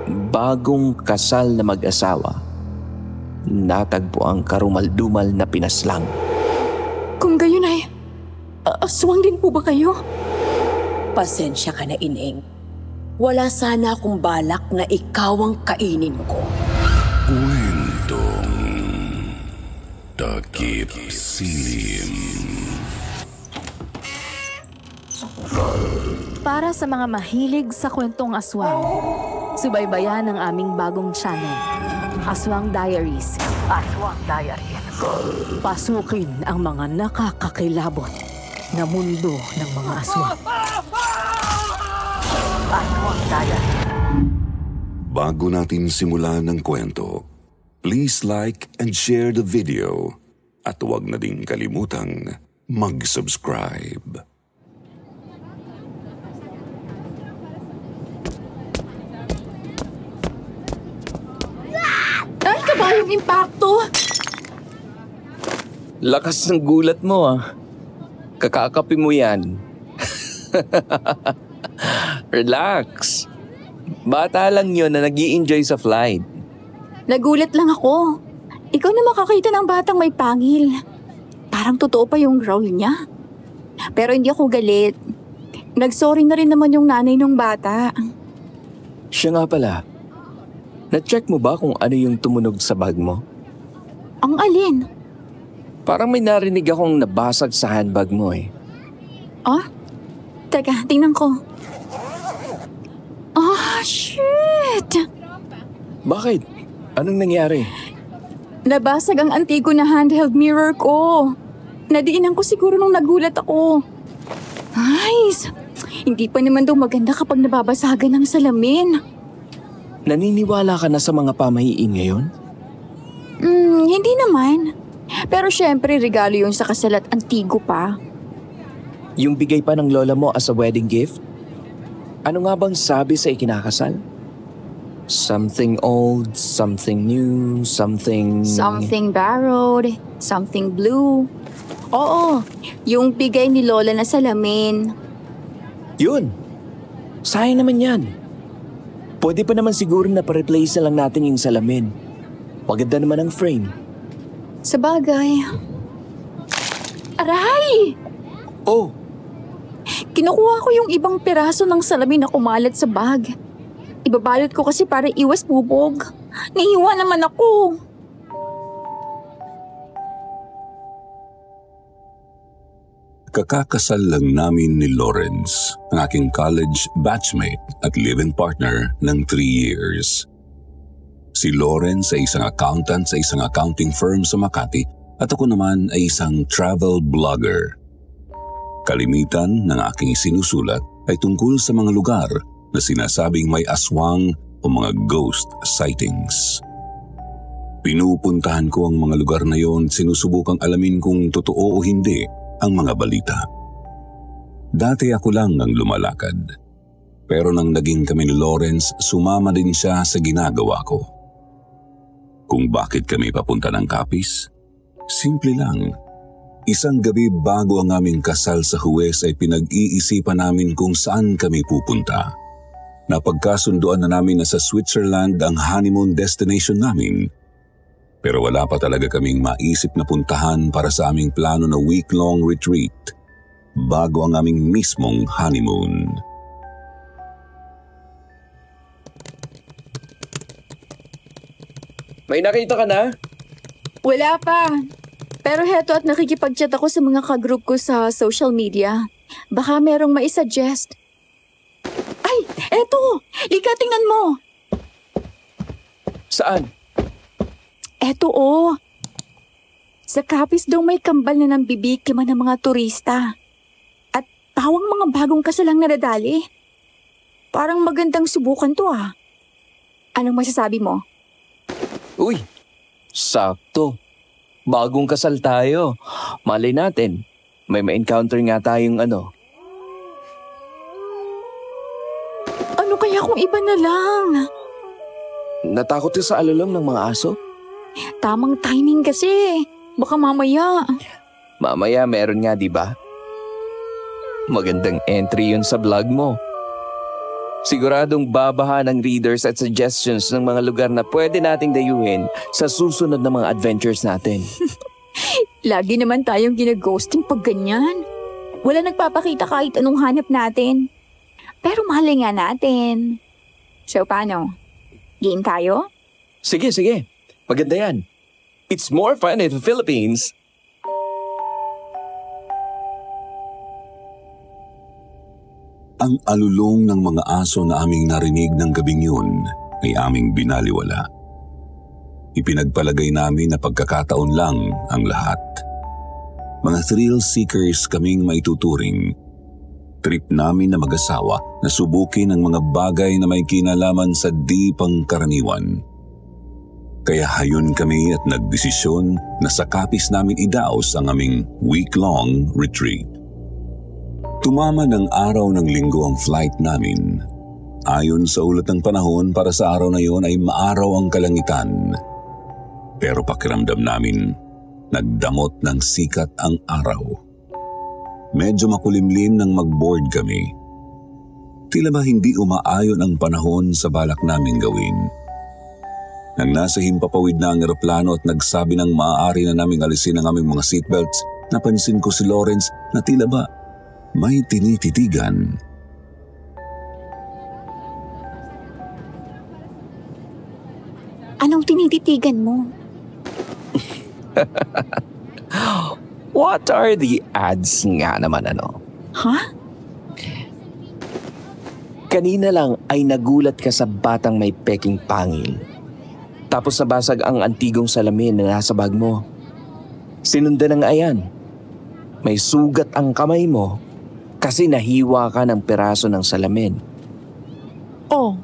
bagong kasal na mag-asawa, natagpo ang karumal-dumal na pinaslang. Kung gayon ay, aswang din po ba kayo? Pasensya ka na, Ineng. Wala sana akong balak na ikaw ang kainin ko. Kwentong Takip Silim. Para sa mga mahilig sa kwentong aswang, subaybayan ang aming bagong channel, Aswang Diaries. Aswang Diaries. Pasukin ang mga nakakakilabot na mundo ng mga aswang. Aswang Diaries. Bago natin simulan ng kwento, please like and share the video at huwag na ding kalimutang mag-subscribe. Ay, kabayong impacto! Lakas ng gulat mo ah. Kakakapi mo yan. Relax. Bata lang yun na nag-i-enjoy sa flight. Nagulat lang ako. Ikaw na makakita ng batang may pangil. Parang totoo pa yung growl niya. Pero hindi ako galit. Nag-sorry na rin naman yung nanay ng bata. Siya nga pala. Na-check mo ba kung ano yung tumunog sa bag mo? Ang alin? Parang may narinig akong nabasag sa handbag mo eh. Ah? Teka, tingnan ko. Ah, shit! Bakit? Anong nangyari? Nabasag ang antigo na handheld mirror ko. Nadiinan ko siguro nung nagulat ako. Nice! Hindi pa naman daw maganda kapag nababasagan ng salamin. Naniniwala ka na sa mga pamahiin ngayon? Hindi naman. Pero syempre regalo yun sa kasal at antigo pa. Yung bigay pa ng lola mo as a wedding gift? Ano nga bang sabi sa ikinakasal? Something old, something new, something... Something borrowed, something blue. Oo, yung bigay ni lola na salamin. Yun! Sayang naman yan. Pwede pa naman siguro na pa-replace na lang natin yung salamin. Maganda naman ang frame. Sabagay. Aray! Oh! Kinukuha ko yung ibang piraso ng salamin na kumalat sa bag. Ibabalot ko kasi para iwas bubog. Nahiwa naman ako. Kakakasal lang namin ni Lawrence, ang aking college batchmate at live-in partner ng 3 years. Si Lawrence ay isang accountant sa isang accounting firm sa Makati at ako naman ay isang travel blogger. Kalimitan ng aking sinusulat ay tungkol sa mga lugar na sinasabing may aswang o mga ghost sightings. Pinupuntahan ko ang mga lugar na yon, sinusubukang alamin kung totoo o hindi ang mga balita. Dati ako lang ang lumalakad. Pero nang naging kami ni Lawrence, sumama din siya sa ginagawa ko. Kung bakit kami papunta ng Capiz? Simple lang. Isang gabi bago ang aming kasal sa Huwes ay pinag-iisipan namin kung saan kami pupunta. Napagkasunduan na namin na sa Switzerland ang honeymoon destination namin. Pero wala pa talaga kaming maisip na puntahan para sa aming plano na week-long retreat bago ang aming mismong honeymoon. May nakita ka na? Wala pa. Pero heto at nakikipag-chat ako sa mga ka-group ko sa social media. Baka merong maisuggest. Ay, eto! Lika, tingnan mo! Saan? Eto Sa Capiz daw may kambal na nambibiktima ng mga turista. At pawang mga bagong kasalang nadadali. Parang magandang subukan to ah. Anong masasabi mo? Uy, sakto. Bagong kasal tayo. Malay natin, may ma-encounter nga tayong ano. Ano kaya kung iba na lang? Natakot ka sa alulong ng mga aso? Tamang timing kasi. Baka mamaya. Mamaya meron nga, di ba? Magandang entry yun sa vlog mo. Siguradong babaha ng readers at suggestions ng mga lugar na pwede nating dayuhin sa susunod na mga adventures natin. Lagi naman tayong ginaghosting pag ganyan. Wala nagpapakita kahit anong hanap natin. Pero mahalin nga natin. So paano? Game tayo? Sige. Maganda yan. It's more fun in the Philippines. Ang alulong ng mga aso na aming narinig ng gabing yun ay aming binaliwala. Ipinagpalagay namin na pagkakataon lang ang lahat. Mga thrill seekers kaming maituturing. Trip namin na mag-asawa na subukin ang mga bagay na may kinalaman sa di pangkaraniwan. Kaya hayon kami at nagdesisyon na sa kapis namin idaos ang aming week-long retreat. Tumama ng araw ng linggo ang flight namin. Ayon sa ulat ng panahon, para sa araw na yon ay maaraw ang kalangitan. Pero pakiramdam namin, nagdamot ng sikat ang araw. Medyo makulimlim nang mag-board kami. Tila ba hindi umaayon ang panahon sa balak naming gawin? Nang nasa himpapawid na ang eroplano at nagsabi ng maaari na naming alisin ang aming mga seatbelts, napansin ko si Lawrence na tila ba may tinititigan. Anong tinititigan mo? What are the odds nga naman ano? Ha? Kanina lang ay nagulat ka sa batang may peking pangil. Tapos nabasag ang antigong salamin na nasa bag mo. Sinundan ng ayan. May sugat ang kamay mo kasi nahiwa ka ng peraso ng salamin. Oh,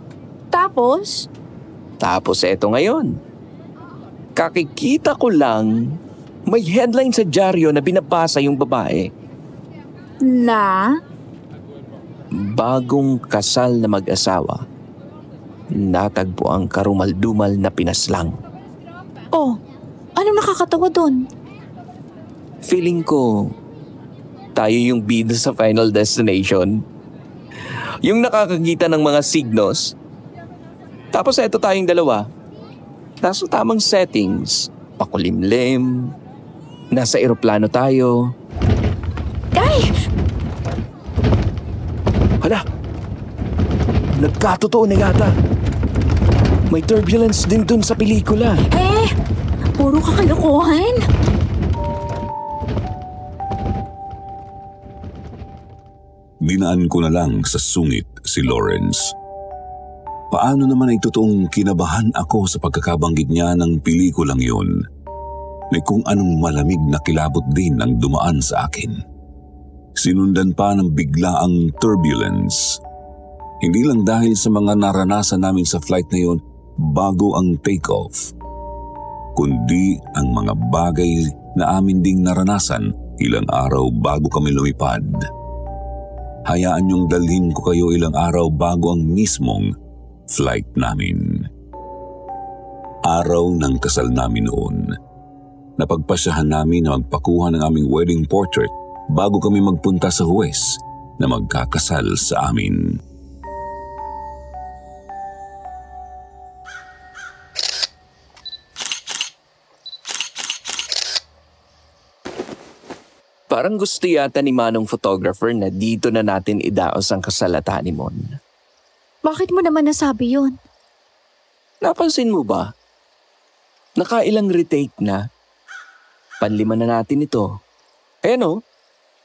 tapos? Tapos eto ngayon. Kakikita ko lang may headline sa dyaryo na binabasa yung babae. Na? Bagong kasal na mag-asawa. Natagpo ang karumal-dumal na pinaslang. Oh, anong nakakatawa doon? Feeling ko, tayo yung bida sa Final Destination. Yung nakakakita ng mga signos. Tapos eto tayong dalawa. Nasa tamang settings, pakulimlim, nasa eroplano tayo. Ay! Hala! Nagkatotoo na yata. May turbulence din dun sa pelikula. Puro kakalokohan. Dinaan ko na lang sa sungit si Lawrence. Paano naman ay totoong kinabahan ako sa pagkakabanggit niya ng pelikulang yun? May kung anong malamig na kilabot din ang dumaan sa akin. Sinundan pa ng biglaang turbulence. Hindi lang dahil sa mga naranasan namin sa flight na yun bago ang take-off, kundi ang mga bagay na amin ding naranasan ilang araw bago kami lumipad. Hayaan niyong dalhin ko kayo ilang araw bago ang mismong flight namin. Araw ng kasal namin noon. Napagpasyahan namin na magpakuha ng aming wedding portrait bago kami magpunta sa huwes na magkakasal sa amin. Parang gusto yata ni Manong photographer na dito na natin idaos ang kasal at honeymoon. Bakit mo naman nasabi yun? Napansin mo ba? Nakailang retake na. Panlima na natin ito.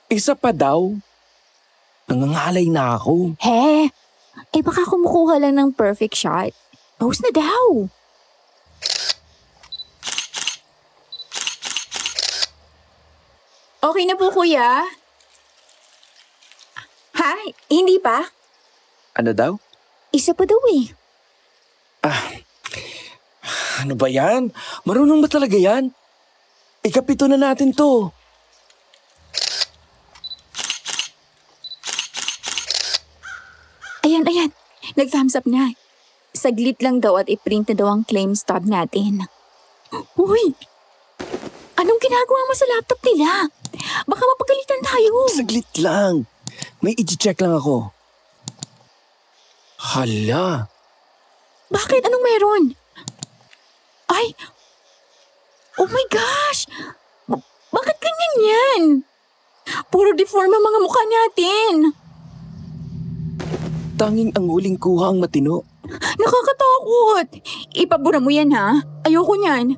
Isa pa daw. Nangangalay na ako. Baka kumukuha lang ng perfect shot. Pause na daw. Okay na po, kuya. Ha? Hindi pa? Ano daw? Isa pa daw eh. Ano ba yan? Marunong ba talaga yan? Ikapito na natin to. Ayan. Nag-thumbs up na. Saglit lang daw at i-print na daw ang claim stub natin. Uy! Anong ginagawa mo sa laptop nila? Baka mapagalitan tayo. Saglit lang. May i-check lang ako. Hala, Bakit? Anong meron? Ay! Oh my gosh! Bakit ganyan yan? Puro deform ang mga mukha natin. tanging ang huling kuha ang matino. Nakakatakot. Ipabura mo yan ha. Ayoko niyan.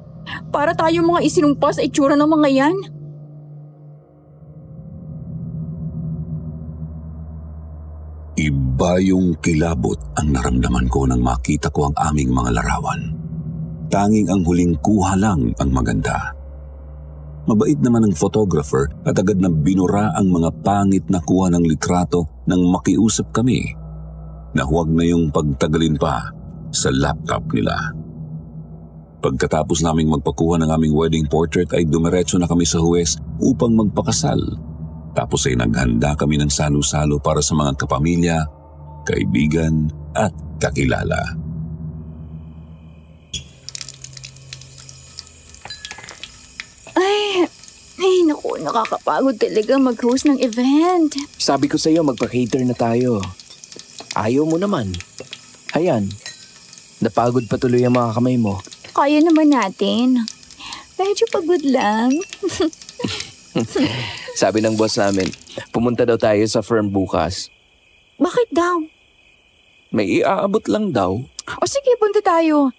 Para tayo mga isinumpa sa itsura ng mga yan. Iba yung kilabot ang naramdaman ko nang makita ko ang aming mga larawan. Tanging ang huling kuha lang ang maganda. Mabait naman ang photographer at agad na binura ang mga pangit na kuha ng litrato nang makiusap kami na huwag na yung pagtagalin pa sa laptop nila. Pagkatapos naming magpakuha ng aming wedding portrait ay dumiretso na kami sa huwes upang magpakasal. Tapos ay naghanda kami ng salo-salo para sa mga kapamilya, kaibigan at kakilala. Ay, naku, nakakapagod talaga mag-host ng event. Sabi ko sa'yo, magpa-cater na tayo. Ayaw mo naman. Ayan, napagod pa tuloy ang mga kamay mo. Kaya naman natin. Medyo pagod lang. Sabi ng boss namin, pumunta daw tayo sa firm bukas. Bakit daw? May iaabot lang daw. O sige, punta tayo.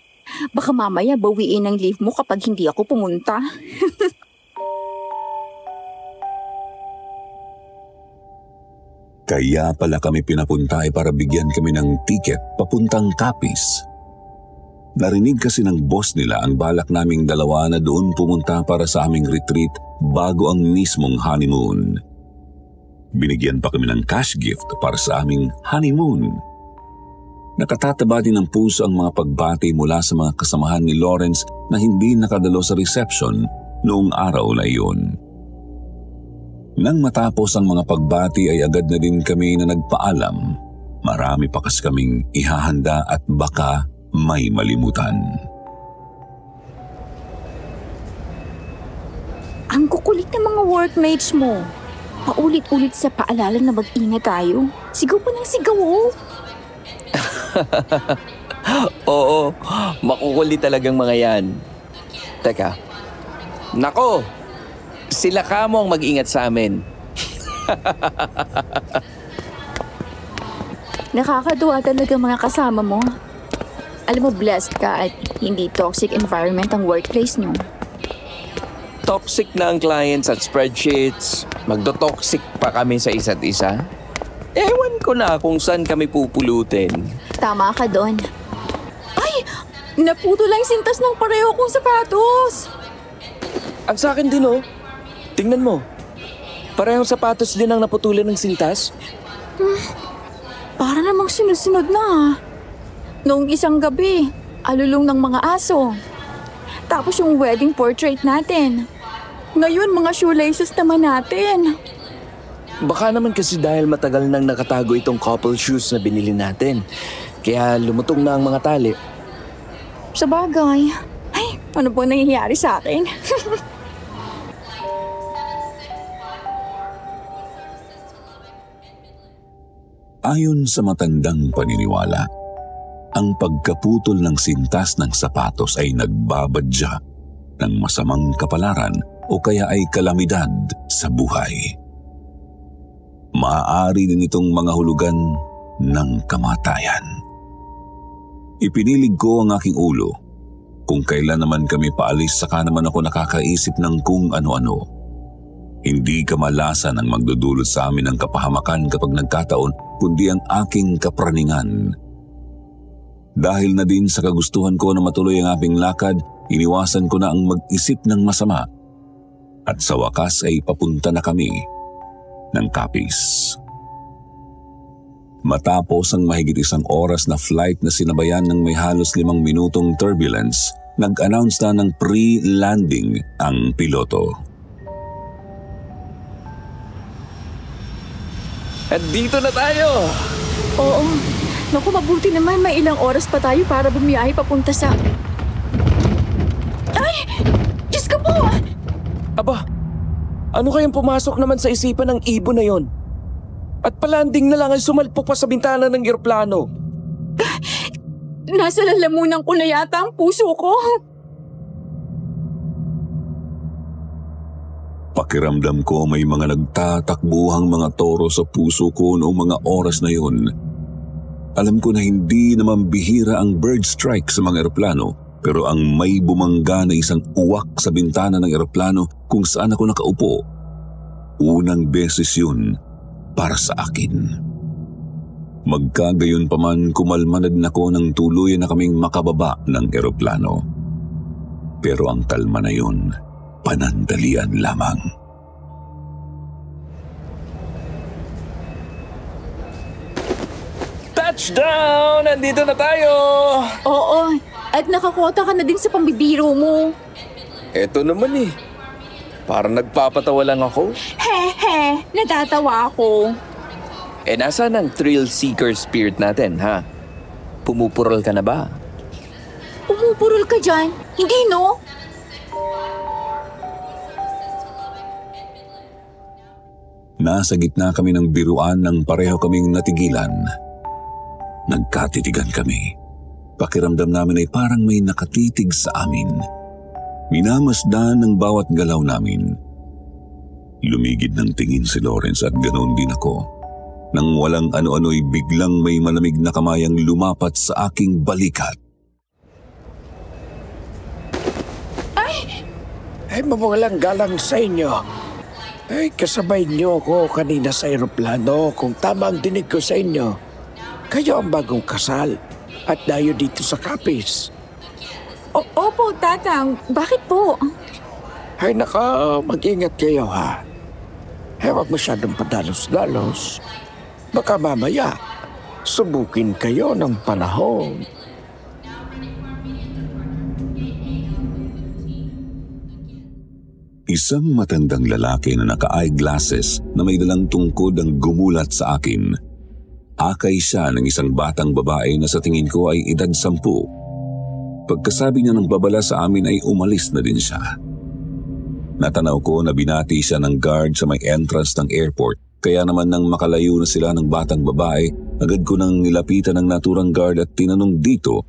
Baka mamaya bawiin ang leave mo kapag hindi ako pumunta. Kaya pala kami pinapunta ay para bigyan kami ng tiket papuntang Capiz. Narinig kasi ng boss nila ang balak naming dalawa na doon pumunta para sa aming retreat bago ang mismong honeymoon. Binigyan pa kami ng cash gift para sa aming honeymoon. Nakatataba din ng puso ang mga pagbati mula sa mga kasamahan ni Lawrence na hindi nakadalo sa reception noong araw na iyon. Nang matapos ang mga pagbati ay agad na din kami na nagpaalam. Marami pa kasi kaming ihahanda at baka may malimutan. Ang kukulit ng mga workmates mo. Paulit-ulit sa paalala na mag-ingat tayo. Sigaw pa ng sigaw, oh. Oo, makukulit talagang mga yan. Teka, nako, sila ka mo ang mag-ingat sa amin. Nakakatuwa talaga mga kasama mo. Alam mo, blessed ka at hindi toxic environment ang workplace niyo. Toxic na ang clients at spreadsheets. Magdo-toxic pa kami sa isa't isa. Ewan ko na kung saan kami pupulutin. Tama ka doon. Ay! Naputo lang sintas ng pareho kong sapatos. Ang sa akin din, oh. Tingnan mo. Parehong sapatos din ang naputulan ng sintas. Para namang sunod-sunod na. Noong isang gabi, alulong ng mga aso. Tapos yung wedding portrait natin. Ngayon, mga shoelaces naman natin. Baka naman kasi dahil matagal nang nakatago itong couple shoes na binili natin. Kaya lumutong na ang mga tali. Sa bagay. Ay, ano po nangyayari sa akin? Ayon sa matandang paniniwala, ang pagkaputol ng sintas ng sapatos ay nagbabadya ng masamang kapalaran o kaya ay kalamidad sa buhay. Maaari din itong mga hulugan ng kamatayan. Ipinilig ko ang aking ulo. Kung kailan naman kami paalis, saka naman ako nakakaisip ng kung ano-ano. Hindi kamalasan ang magdudulot sa amin ng kapahamakan kapag nagkataon, kundi ang aking kapraningan. Dahil na din sa kagustuhan ko na matuloy ang aming lakad, iniwasan ko na ang mag-isip ng masama. At sa wakas ay papunta na kami ng Capiz. Matapos ang mahigit 1 oras na flight na sinabayan ng may halos 5 minutong turbulence, nag-announce na ng pre-landing ang piloto. At dito na tayo! Oo. Naku, mabuti naman may ilang oras pa tayo para bumiyahe papunta sa... Ay! Diyos ko po! Aba, ano kayang pumasok naman sa isipan ng ibon na yon? At palanding na lang ay sumalpok pa sa bintana ng eroplano. Nasa lalamunan ko na yata ang puso ko. Pakiramdam ko may mga nagtatakbuhang mga toro sa puso ko noong mga oras na yun. Alam ko na hindi naman bihira ang bird strike sa mga eroplano, pero ang may bumangga na isang uwak sa bintana ng eroplano kung saan ako nakaupo. Unang beses yun para sa akin. Magkagayon pa man, kumalma na din ako nang tuluyan na kaming makababa ng eroplano. Pero ang kalma na yun, panandalian lamang. Touchdown! Nandito na tayo! Oo, at nakakota ka na din sa pambibiro mo. Eto naman eh. Parang nagpapatawa lang ako. He, natatawa ako. Nasaan ang thrill seeker spirit natin, ha? Pumupurol ka na ba? Pumupurol ka dyan? Hindi, no? Nasa gitna kami ng biruan nang pareho kaming natigilan. Nagkatitigan kami. Pakiramdam namin ay parang may nakatitig sa amin. Minamasdan ng bawat galaw namin. Lumigid ng tingin si Lawrence at ganoon din ako. Nang walang ano-ano'y biglang may malamig na kamayang lumapat sa aking balikat. Ay, mawalang galang sa inyo. Ay, kasabay niyo ako kanina sa eroplano kung tama ang dinig ko sa inyo. Kayo ang bagong kasal at dayo dito sa Capiz. Opo, Tatang. Bakit po? Ay, mag-ingat kayo ha. Ay, huwag masyadong padalos-dalos. Baka mamaya, subukin kayo ng panahon. Isang matandang lalaki na naka-eyeglasses na may dalang tungkod ang gumulat sa akin. Akay siya ng isang batang babae na sa tingin ko ay edad 10. Pagkasabi niya ng babala sa amin ay umalis na din siya. Natanaw ko na binati siya ng guard sa may entrance ng airport, kaya naman nang makalayo na sila ng batang babae, agad ko nang nilapitan ng naturang guard at tinanong dito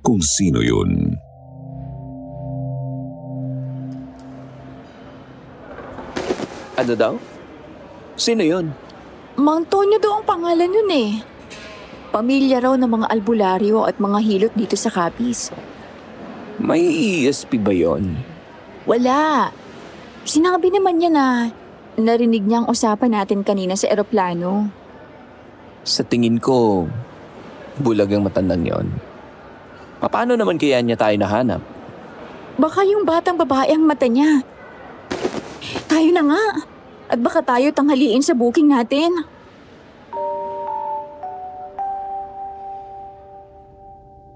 kung sino yun. Ano daw? Sino yun? Mang Tonyo daw ang pangalan nun eh. Pamilya raw ng mga albularyo at mga hilot dito sa Capiz. May ESP ba yun? Wala. Sinabi naman niya na narinig niya ang usapan natin kanina sa eroplano. Sa tingin ko, bulag ang matandang yon. Paano naman kaya niya tayo nahanap? Baka yung batang babae ang mata niya. Tayo na nga. At baka tayo tanghaliin sa booking natin.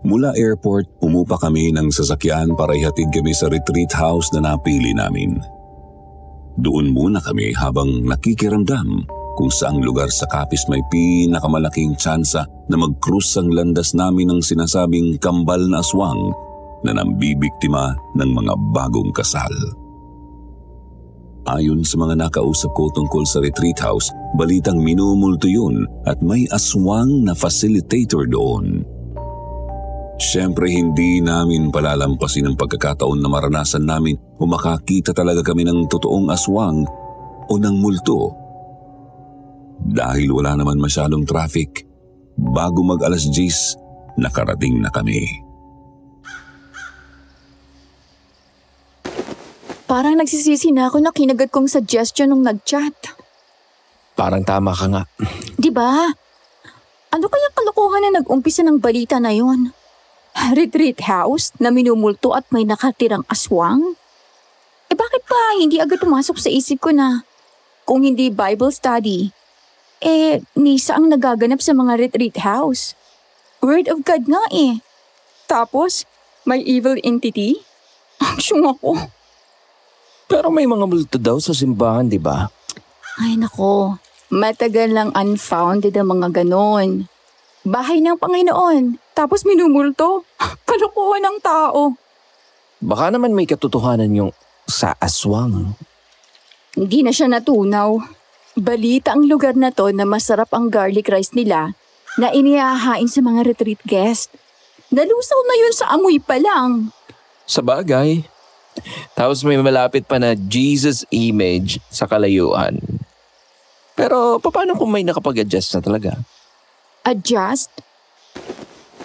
Mula airport, umupa kami ng sasakyan para ihatid kami sa retreat house na napili namin. Doon muna kami habang nakikiramdam kung saang lugar sa Capiz may pinakamalaking tsansa na mag-cruise ang landas namin ng sinasabing kambal na aswang na nambibiktima ng mga bagong kasal. Ayon sa mga nakausap ko tungkol sa retreat house, balitang minumulto yun at may aswang na facilitator doon. Siyempre hindi namin palalampasin ang pagkakataon na maranasan namin o makakita talaga kami ng totoong aswang o ng multo. Dahil wala naman masyadong traffic, bago mag-alas 10, nakarating na kami. Parang nagsisisi na ako na kinagat kong suggestion nung nag-chat. Parang tama ka nga. Diba? Ano kaya kalokohan na nag-umpisa ng balita na yon? Retreat house na minumulto at may nakatirang aswang? Bakit pa hindi agad pumasok sa isip ko na kung hindi Bible study, Nisa ang nagaganap sa mga retreat house. Word of God nga eh. Tapos, may evil entity? Aksyon ako. Pero may mga multo daw sa simbahan, di ba? Ay nako, matagal lang unfounded ang mga ganon. Bahay ng Panginoon, tapos minumulto. Kalokohan ng tao. Baka naman may katotohanan yung sa aswang. Hindi na siya natunaw. Balita ang lugar na to na masarap ang garlic rice nila na inihahain sa mga retreat guest. Nalusaw na yun sa amoy pa lang. Sa bagay. Tapos may malapit pa na Jesus image sa kalayuan. Pero paano kung may nakapag-adjust na talaga? Adjust?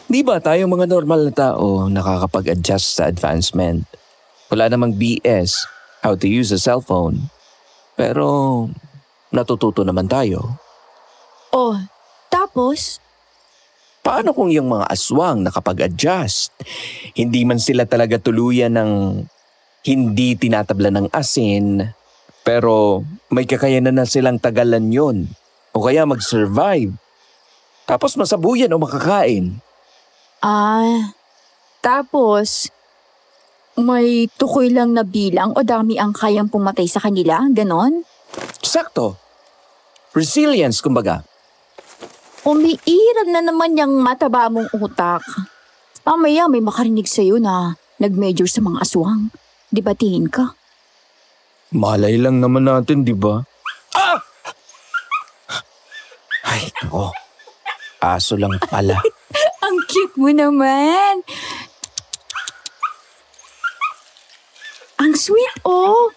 Di ba tayong mga normal na tao nakakapag-adjust sa advancement? Wala namang BS, how to use a cellphone. Pero natututo naman tayo. Oh, tapos? Paano kung yung mga aswang nakapag-adjust? Hindi man sila talaga tuluyan ng hindi tinatabla ng asin, pero may kakayanan na silang tagalan yon o kaya mag-survive. Tapos masabuyan o makakain. Tapos may tukoy lang na bilang o dami ang kayang pumatay sa kanila, ganon? Sakto. Resilience, kumbaga. Umiiral na naman yung mataba mong utak. Mamaya may makarinig sa'yo na nag-major sa mga aswang. Dibatiin ka. Malay lang naman natin, di ba? Ah! Ay, ako. Aso lang pala. Ang cute mo naman. Ang sweet, oh.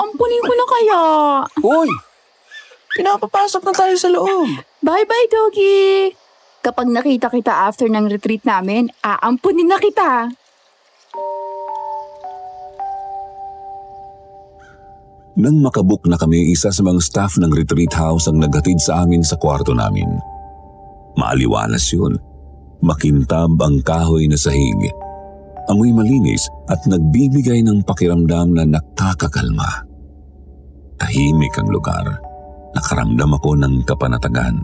Ampunin ko na kaya. Uy! Pinapapasok na tayo sa loob. Bye-bye, doggy. Kapag nakita kita after ng retreat namin, aampunin na kita. Nang makabook na kami, isa sa mga staff ng retreat house ang naghatid sa amin sa kwarto namin. Maaliwalas yun. Makintab ang kahoy na sahig. Amoy malinis at nagbibigay ng pakiramdam na nakakakalma. Tahimik ang lugar. Nakaramdam ako ng kapanatagan.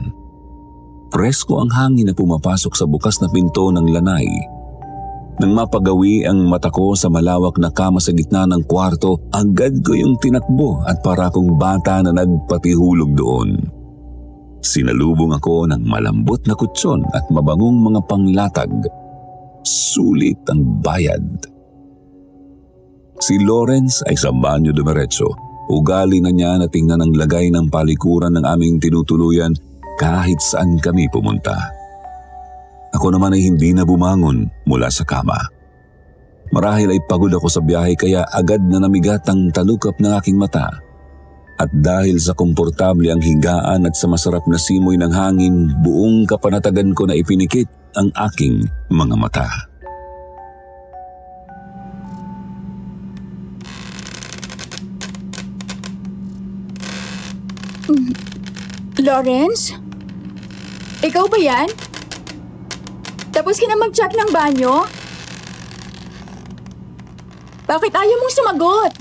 Presko ang hangin na pumapasok sa bukas na pinto ng lanay. Nang mapagawi ang mata ko sa malawak na kama sa gitna ng kwarto, agad ko yung tinakbo at para akong bata na nagpatihulog doon. Sinalubong ako ng malambot na kutsyon at mabangong mga panglatag. Sulit ang bayad. Si Lawrence ay sa banyo dumiretso. Ugali na niya na tingnan ang lagay ng palikuran ng aming tinutuluyan kahit saan kami pumunta. Ako naman ay hindi na bumangon mula sa kama. Marahil ay pagod ako sa biyahe kaya agad na namigat ang talukap ng aking mata. At dahil sa komportable ang higaan at sa masarap na simoy ng hangin, buong kapanatagan ko na ipinikit ang aking mga mata. Lawrence? Ikaw ba yan? Tapos ka na mag-check ng banyo? Bakit ayaw mong sumagot?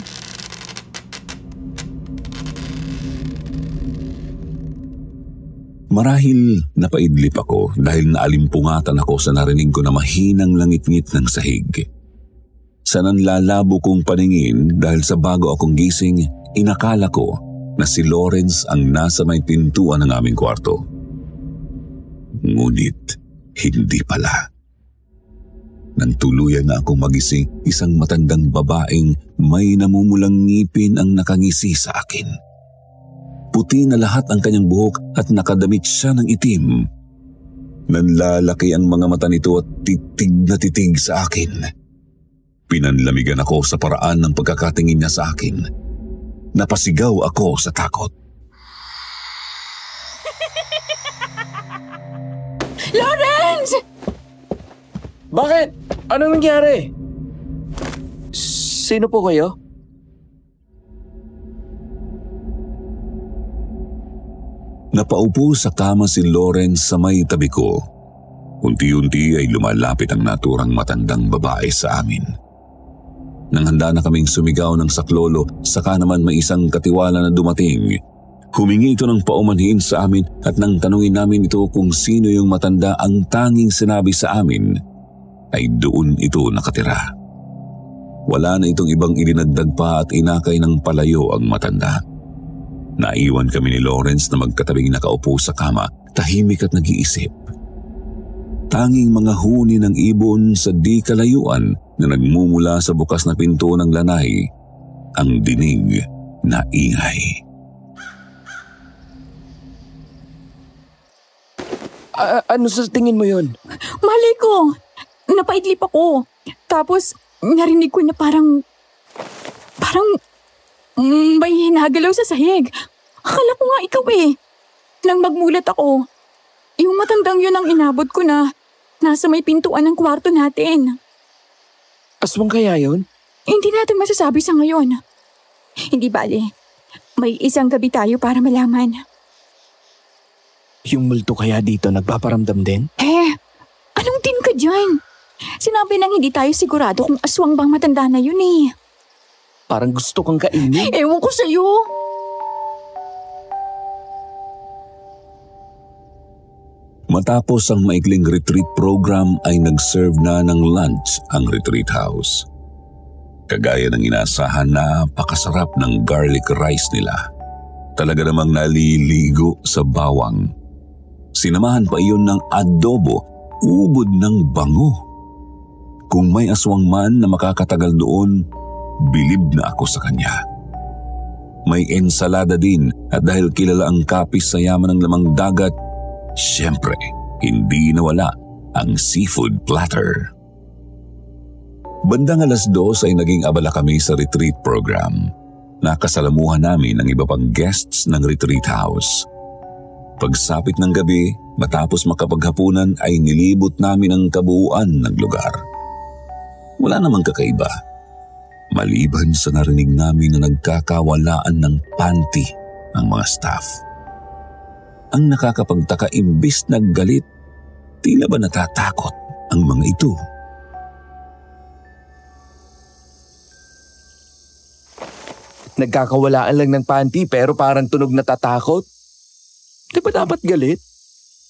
Marahil napaidlip ako dahil naalimpungatan ako sa narinig ko na mahinang langit-ngit ng sahig. Sa nanlalabo kong paningin dahil sa bago akong gising, inakala ko na si Lawrence ang nasa may pintuan ng aming kwarto. Ngunit hindi pala. Nang tuluyan na akong magising, isang matandang babaeng may namumulang ngipin ang nakangisi sa akin. Puti na lahat ang kanyang buhok at nakadamit siya ng itim. Nanlalaki ang mga mata nito at titig na titig sa akin. Pinanlamigan ako sa paraan ng pagkakatingin niya sa akin. Napasigaw ako sa takot. Lawrence! Bakit? Anong nangyari? Sino po kayo? Napaupo sa kama si Lawrence sa may tabi ko. Unti-unti ay lumalapit ang naturang matandang babae sa amin. Nang handa na kaming sumigaw ng saklolo, saka naman may isang katiwala na dumating. Humingi ito ng paumanhin sa amin at nang tanungin namin ito kung sino yung matanda, ang tanging sinabi sa amin ay doon ito nakatira. Wala na itong ibang ilinagdag pa at inakay ng palayo ang matanda. Naiwan kami ni Lawrence na magkatabing nakaupo sa kama, tahimik at nag-iisip. Tanging mga huni ng ibon sa di kalayuan na nagmumula sa bukas na pinto ng lanay ang dinig na ingay. Ano sa tingin mo yun? Mali ko! napaidlip ako. Tapos narinig ko na parang may hinagalaw sa sahig. Akala ko nga ikaw eh. Nang magmulat ako, yung matandang yun ang inabot ko na nasa may pintuan ng kwarto natin. Aswang kaya yun? Hindi natin masasabi sa ngayon. Hindi bale. May isang gabi tayo para malaman. Yung multo kaya dito nagpaparamdam din? Anong din ka dyan? Sinabi lang hindi tayo sigurado kung aswang bang matanda na yun eh. Parang gusto kang kainin. Ewan ko sa'yo. Matapos ang maikling retreat program ay nag-serve na ng lunch ang retreat house. Kagaya ng inaasahan, napakasarap ng garlic rice nila. Talaga namang naliligo sa bawang. Sinamahan pa iyon ng adobo, ubod ng bango. Kung may aswang man na makakatagal doon, bilib na ako sa kanya. May ensalada din at dahil kilala ang Capiz sa yaman ng lamang dagat, siyempre, hindi nawala ang seafood platter. Bandang 2:00 ay naging abala kami sa retreat program. Nakasalamuhan namin ang iba pang guests ng retreat house. Pagsapit ng gabi, matapos makapaghapunan ay nilibot namin ang kabuuan ng lugar. Wala namang kakaiba. Maliban sa narinig namin na nagkakawalaan ng panty ang mga staff. Ang nakakapagtaka, imbis na galit, tila ba natatakot ang mga ito? Nagkakawalaan lang ng panty pero parang tunog na tatakot. Di ba dapat galit?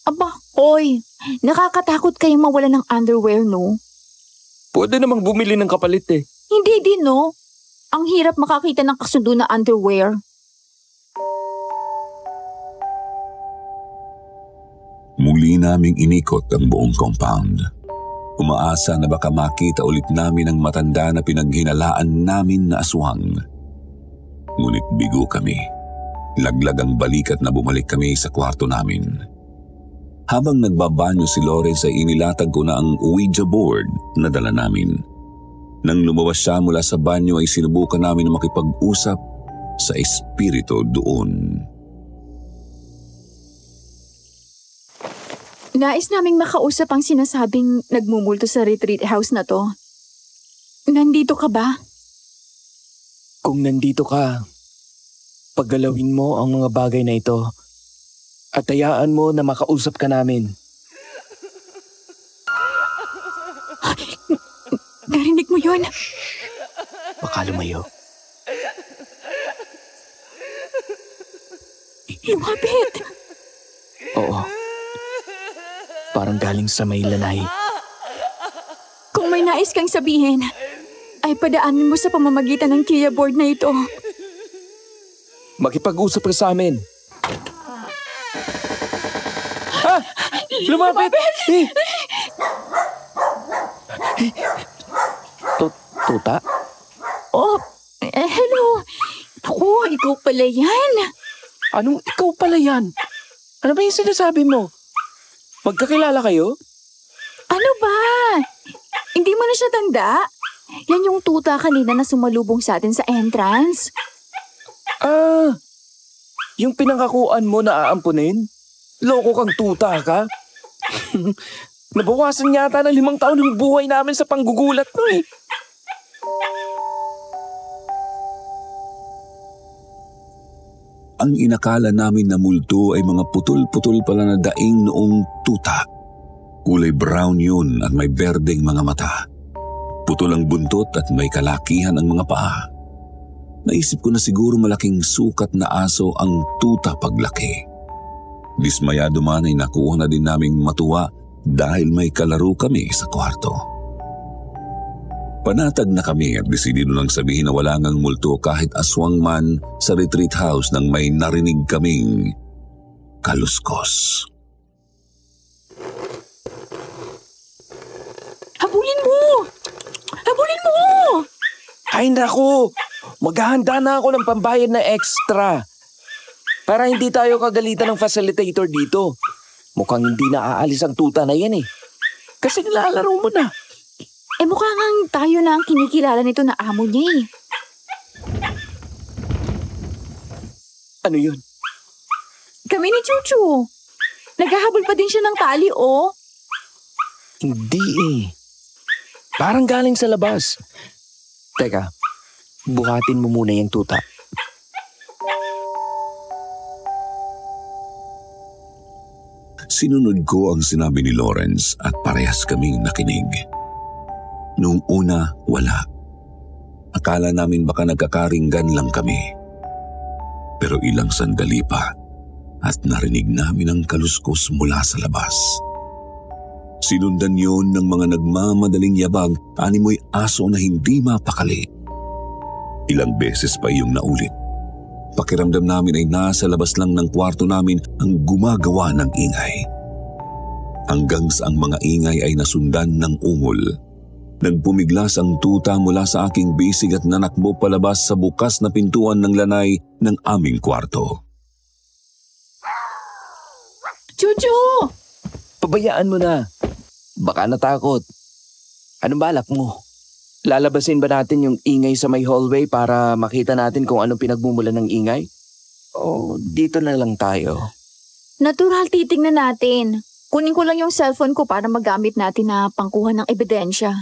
Aba, oy, nakakatakot kayong mawala ng underwear, no? Pwede namang bumili ng kapalit eh. Hindi din, no? Ang hirap makakita ng kasundo na underwear. Muli naming inikot ang buong compound. Umaasa na baka makita ulit namin ang matanda na pinaghinalaan namin na aswang. Ngunit bigo kami. Laglag ang balikat na bumalik kami sa kwarto namin. Habang nagbabanyo si Lawrence ay inilatag ko na ang Ouija board na dala namin. Nang lumabas siya mula sa banyo ay sinubukan namin na makipag-usap sa espiritu doon. Nais naming makausap ang sinasabing nagmumulto sa retreat house na to. Nandito ka ba? Kung nandito ka, paggalawin mo ang mga bagay na ito at hayaan mo na makausap ka namin. Narinig mo yun? Baka lumayo. Lumapit! Oo. Parang galing sa may lanay. Kung may nais kang sabihin, ay padaanin mo sa pamamagitan ng Ouija board na ito. Makipag-usap ka sa amin. Lumapit! Tuta? Oh, hello. Ako, ikaw pala yan. Anong ikaw pala yan? Ano ba yung sinasabi mo? Magkakilala kayo? Ano ba? Hindi mo na siya tanda? Yan yung tuta kanina na sumalubong sa atin sa entrance. Yung pinangkakuan mo na aampunin? Loko kang tuta ka? Nabawasan yata ng 5 taon ng buhay namin sa panggugulat mo eh. Ang inakala namin na multo ay mga putol-putol pala na daing noong tuta. Kulay brown yun at may berdeng mga mata. Putol ang buntot at may kalakihan ang mga paa. Naisip ko na siguro malaking sukat na aso ang tuta paglaki. Dismayado man ay nakuha na din naming matuwa dahil may kalaro kami sa kwarto. Panatag na kami at desidido lang sabihin na wala ngang multo kahit aswang man sa retreat house nang may narinig kaming kaluskos. Habulin mo! Habulin mo! Ay naku! Maghahanda na ako ng pambayad na extra. Para hindi tayo kagalitan ng facilitator dito. Mukhang hindi na aalis ang tuta na yan eh. Kasi nilalaro mo na. Kamukha ngang tayo na ang kinikilala nito na amo niya eh. Ano yun? Kami ni Chuchu. Naghahabol pa din siya ng tali, oh. Hindi eh. Parang galing sa labas. Teka, buhatin mo muna yung tuta. Sinunod ko ang sinabi ni Lawrence at parehas kaming nakinig. Noong una, wala. Akala namin baka nagkakaringgan lang kami. Pero ilang sandali pa at narinig namin ang kaluskos mula sa labas. Sinundan yon ng mga nagmamadaling yabag, animoy aso na hindi mapakali. Ilang beses pa iyong naulit. Pakiramdam namin ay nasa labas lang ng kwarto namin ang gumagawa ng ingay. Hanggang sa ang mga ingay ay nasundan ng ungol. Nagpumiglas ang tuta mula sa aking bisig at nanakbo palabas sa bukas na pintuan ng lanay ng aming kwarto. Chuchu! Pabayaan mo na. Baka natakot. Anong balak mo? Lalabasin ba natin yung ingay sa may hallway para makita natin kung anong pinagmumulan ng ingay? O dito na lang tayo? Natural, titignan natin. Kunin ko lang yung cellphone ko para magamit natin na pangkuha ng ebidensya.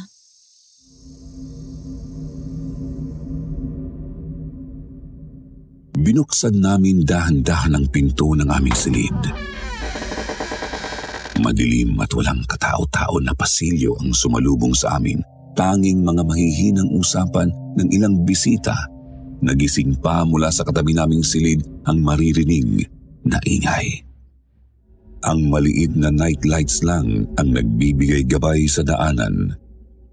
Binuksan namin dahan-dahan ang pinto ng aming silid. Madilim at walang katao-tao na pasilyo ang sumalubong sa amin. Tanging mga mahihinang usapan ng ilang bisita na gising pa mula sa katabi naming silid ang maririnig na ingay. Ang maliit na night lights lang ang nagbibigay gabay sa daanan.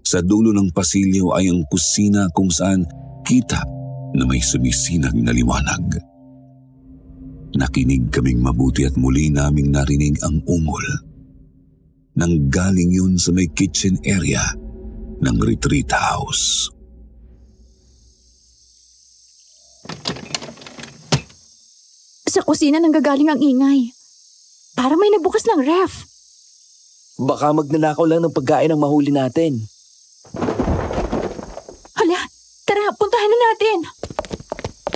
Sa dulo ng pasilyo ay ang kusina kung saan kita na may sumisinag na liwanag. Nakinig kaming mabuti at muli naming narinig ang ungol. Nanggaling yun sa may kitchen area ng retreat house. Sa kusina nanggagaling ang ingay. Para may nabukas ng ref. Baka magnanakaw lang ng pagkain ang mahuli natin. Hala, tara, puntahan na natin.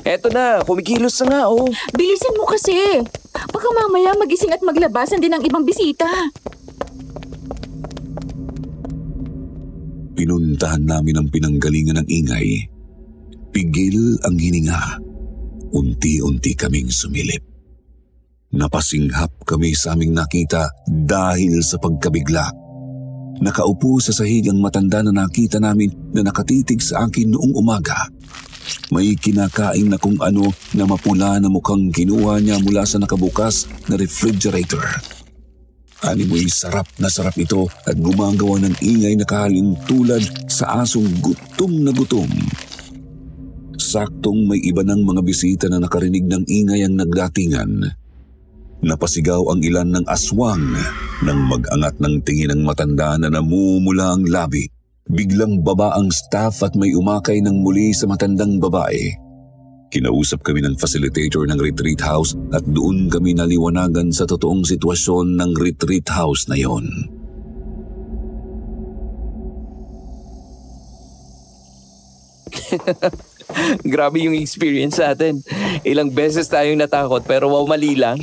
Eto na, kumikilos na nga oh. Bilisan mo kasi. Baka mamaya magising at maglabasan din ang ibang bisita. Pinuntahan namin ang pinanggalingan ng ingay. Pigil ang hininga. Unti-unti kaming sumilip. Napasinghap kami sa aming nakita dahil sa pagkabigla. Nakaupo sa sahig ang matanda na nakita namin na nakatitig sa akin noong umaga. May kinakain na kung ano na mapula na mukhang kinuha niya mula sa nakabukas na refrigerator. Animoy sarap na sarap ito at gumagawa ng ingay na kahalintulad sa asong gutom na gutom. Saktong may iba ng mga bisita na nakarinig ng ingay ang nagdatingan. Napasigaw ang ilan ng aswang nang mag-angat ng tingin ng matanda na namumula ang labi. Biglang baba ang staff at may umakay ng muli sa matandang babae. Kinausap kami ng facilitator ng retreat house at doon kami naliwanagan sa totoong sitwasyon ng retreat house na yon. Grabe yung experience natin. Ilang beses tayong natakot pero wow, mali lang.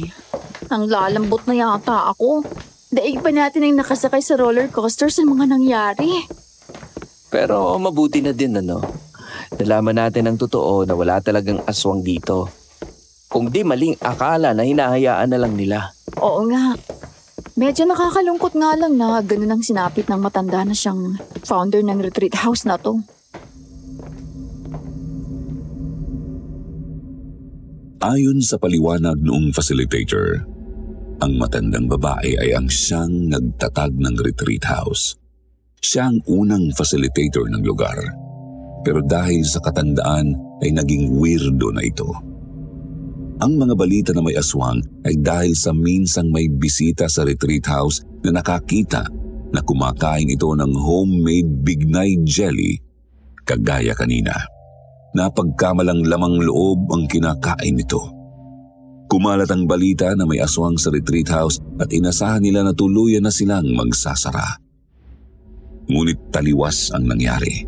Ang lalambot na yata ako. Daig pa natin ang nakasakay sa roller coaster sa mga nangyari. Pero mabuti na din ano. Nalaman natin ang totoo na wala talagang aswang dito. Kung di maling akala na hinahayaan na lang nila. Oo nga. Medyo nakakalungkot nga lang na ganun ang sinapit ng matanda na siyang founder ng retreat house na to. Ayon sa paliwanag noong facilitator, ang matandang babae ay ang siyang nagtatag ng retreat house. Siya ang unang facilitator ng lugar. Pero dahil sa katandaan ay naging weirdo na ito. Ang mga balita na may aswang ay dahil sa minsang may bisita sa retreat house na nakakita na kumakain ito ng homemade bignay jelly kagaya kanina. Napagkamalang lamang loob ang kinakain nito. Kumalat ang balita na may aswang sa retreat house at inasahan nila na tuluyan na silang magsasara. Ngunit taliwas ang nangyari.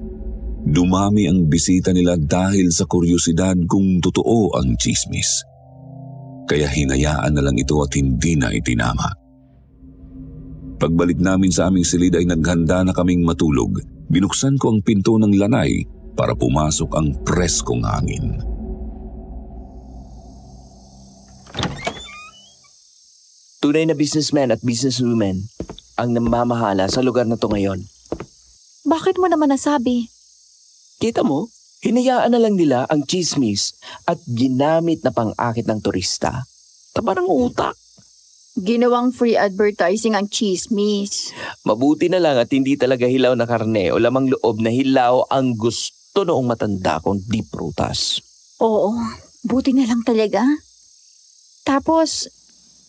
Dumami ang bisita nila dahil sa kuryosidad kung totoo ang tsismis. Kaya hinayaan na lang ito at hindi na itinama. Pagbalik namin sa aming silid ay naghanda na kaming matulog. Binuksan ko ang pinto ng lanay para pumasok ang preskong hangin. Tunay na businessman at businesswoman ang namamahala sa lugar na to ngayon. Bakit mo naman nasabi? Kita mo, hinayaan na lang nila ang chismis at ginamit na pang-akit ng turista. Taba ng utak. Ginawang free advertising ang chismis. Mabuti na lang at hindi talaga hilaw na karne o lamang loob na hilaw ang gusto noong matanda kong di prutas. Oo, buti na lang talaga. Tapos,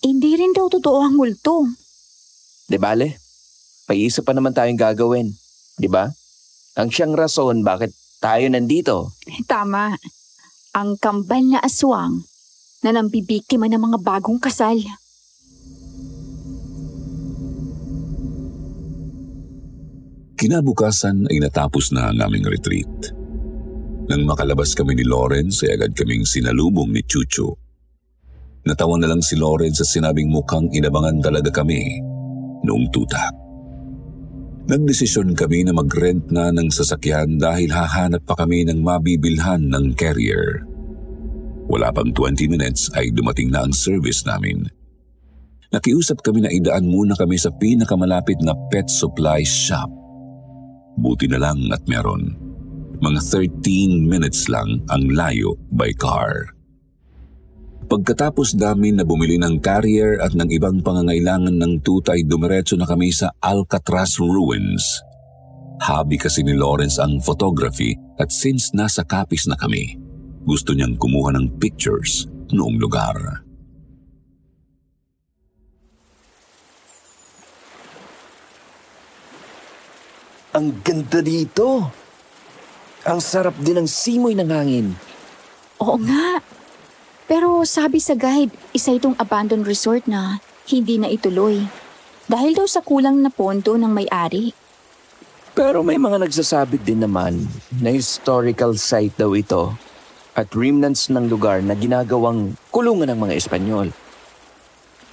hindi rin daw totoo ang multo. Di bale? May isa pa naman tayong gagawin. Di ba? Ang siyang rason bakit tayo nandito. Tama. Ang kambal na aswang na nambibiktima ng mga bagong kasal. Kinabukasan ay natapos na ang aming retreat. Nang makalabas kami ni Lawrence ay agad kaming sinalubong ni Chucho. Natawa na lang si Lawrence sa sinabing mukhang inabangan talaga kami noong tuta. Nagdesisyon kami na mag-rent na ng sasakyan dahil hahanap pa kami ng mabibilhan ng carrier. Wala pang 20 minutes ay dumating na ang service namin. Nakiusap kami na idaan muna kami sa pinakamalapit na pet supply shop. Buti na lang at meron. Mga 13 minutes lang ang layo by car. Pagkatapos namin na bumili ng carrier at ng ibang pangangailangan ng tuta ay dumiretso na kami sa Alcatraz Ruins. Hobby kasi ni Lawrence ang photography at since nasa Capiz na kami, gusto niyang kumuha ng pictures noong lugar. Ang ganda dito. Ang sarap din ng simoy ng hangin. Oo nga. Pero sabi sa guide, isa itong abandoned resort na hindi na ituloy. Dahil daw sa kulang na pondo ng may-ari. Pero may mga nagsasabi din naman na historical site daw ito at remnants ng lugar na ginagawang kulungan ng mga Espanyol.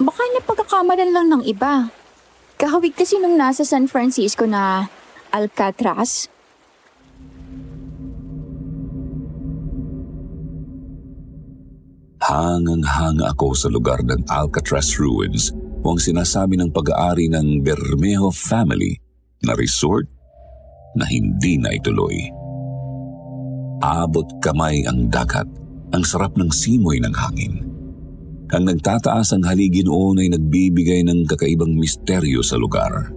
Baka napagkakamalan lang ng iba. Kahawig kasi nung nasa San Francisco na Alcatraz. Hangang-hanga ako sa lugar ng Alcatraz Ruins o ang sinasabi ng pag-aari ng Bermejo family na resort na hindi na ituloy. Abot kamay ang dagat, ang sarap ng simoy ng hangin. Ang nagtataas ang haligi noon ay nagbibigay ng kakaibang misteryo sa lugar.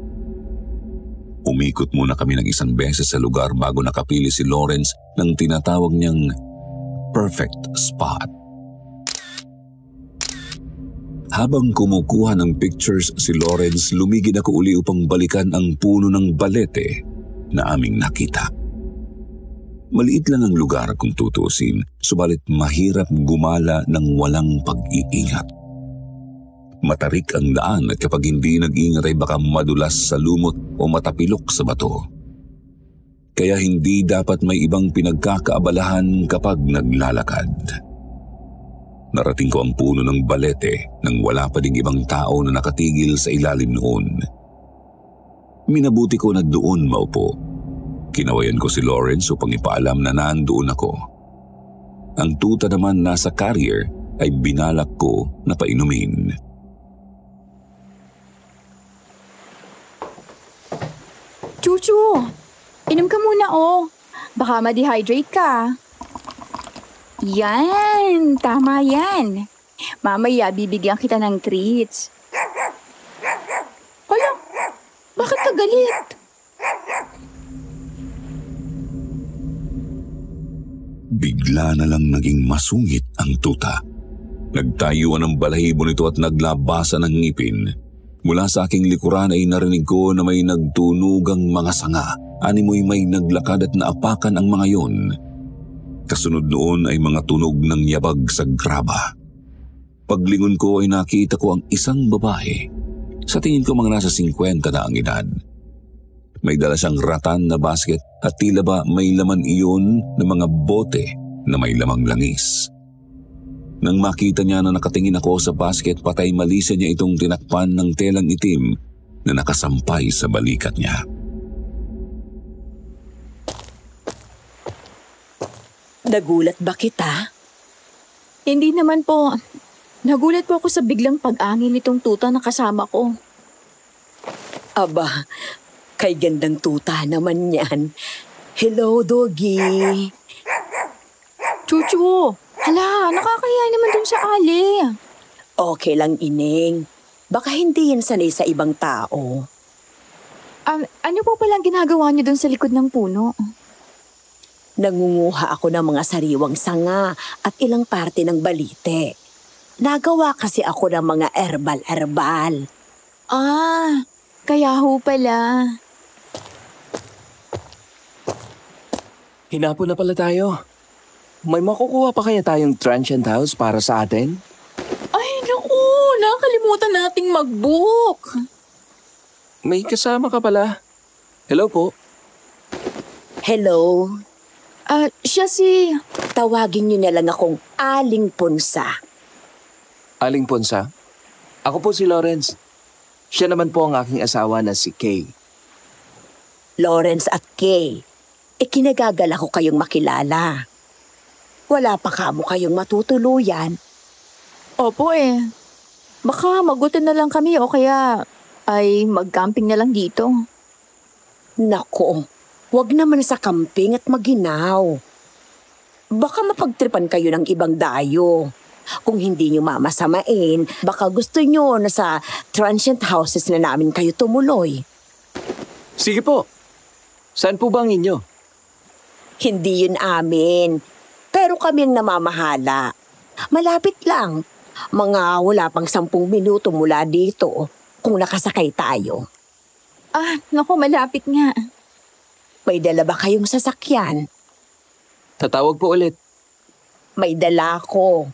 Umikot muna kami ng isang beses sa lugar bago nakapili si Lawrence ng tinatawag niyang perfect spot. Habang kumukuha ng pictures si Lawrence, lumigid ako uli upang balikan ang puno ng balete na aming nakita. Maliit lang ang lugar kung tutusin, subalit mahirap gumala ng walang pag-iingat. Matarik ang daan at kapag hindi nag-ingat ay baka madulas sa lumot o matapilok sa bato. Kaya hindi dapat may ibang pinagkakaabalahan kapag naglalakad. Narating ko ang puno ng balete nang wala pa ding ibang tao na nakatigil sa ilalim noon. Minabuti ko na doon maupo. Kinawayan ko si Lawrence upang ipaalam na nandoon ako. Ang tuta naman nasa carrier ay binalak ko na painumin. Chuchu, inom ka muna Baka ma-dehydrate ka. Yan, tama yan. Mamaya bibigyan kita ng treats. Hala, bakit ka galit? Bigla na lang naging masungit ang tuta. Nagtayuan ang balahibo nito at naglabasan ng ngipin. Mula sa aking likuran ay narinig ko na may nagtunugang mga sanga. Animoy may naglakad at naapakan ang mga yon. Kasunod noon ay mga tunog ng yabag sa graba. Paglingon ko ay nakita ko ang isang babae. Sa tingin ko mga nasa 50 na ang edad. May dala siyang ratan na basket at tila ba may laman iyon ng mga bote na may lamang langis. Nang makita niya na nakatingin ako sa basket, patay malisa niya itong tinakpan ng telang itim na nakasampay sa balikat niya. Nagulat ba kita? Hindi naman po. Nagulat po ako sa biglang pag-angin nitong tuta na kasama ko. Aba, kay gandang tuta naman yan. Hello, Doggy. Chuchu! Hala, nakakaya naman dun sa ali. Okay lang, Ineng. Baka hindi yan sanay sa ibang tao. Ano po palang ginagawa niyo dun sa likod ng puno? Nangunguha ako ng mga sariwang sanga at ilang parte ng balite. Nagawa kasi ako ng mga herbal-herbal. Kaya ho pala. Hinapon na pala tayo. May makukuha pa kaya tayong transient house para sa atin? Ay, naku! Nakalimutan nating mag-book. May kasama ka pala. Hello po. Hello. Siya si... Tawagin niyo na lang akong Aling Punsa. Aling Ponsa? Ako po si Lawrence. Siya naman po ang aking asawa na si Kay. Lawrence at Kay. Ikinagagala ko kayong makilala. Wala pa kamo kayong matutuluyan. Opo Baka magutan na lang kami o kaya ay mag-camping na lang dito. Nako, wag naman sa camping at maginaw. Baka mapagtripan kayo ng ibang dayo. Kung hindi nyo mamasamain, baka gusto nyo na sa transient houses na namin kayo tumuloy. Sige po. Saan po ba ang inyo? Hindi yun amin. Pero kami ang namamahala. Malapit lang. Mga wala pang 10 minuto mula dito kung nakasakay tayo. Naku, malapit nga. May dala ba kayong sasakyan? Tatawag po ulit. May dala ko.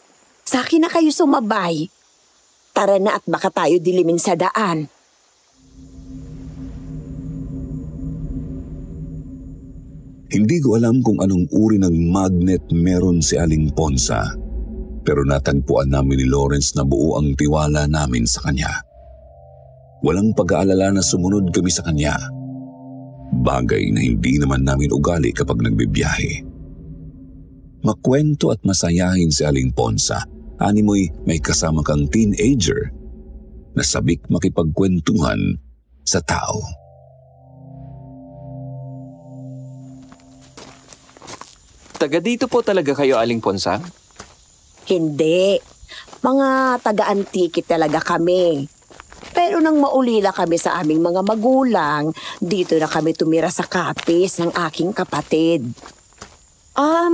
Sa akin na kayo sumabay. Tara na at baka tayo dilimin sa daan. Hindi ko alam kung anong uri ng magnet meron si Aling Ponsa, pero natagpuan namin ni Lawrence na buo ang tiwala namin sa kanya. Walang pag-aalala na sumunod kami sa kanya. Bagay na hindi naman namin ugali kapag nagbibiyahe. Makwento at masayahin si Aling Ponsa. Animoy may kasama kang teenager na sabik makipagkwentuhan sa tao. Taga dito po talaga kayo, Aling Ponsa? Hindi. Mga taga-antiki talaga kami. Pero nang maulila kami sa aming mga magulang, dito na kami tumira sa kapis ng aking kapatid.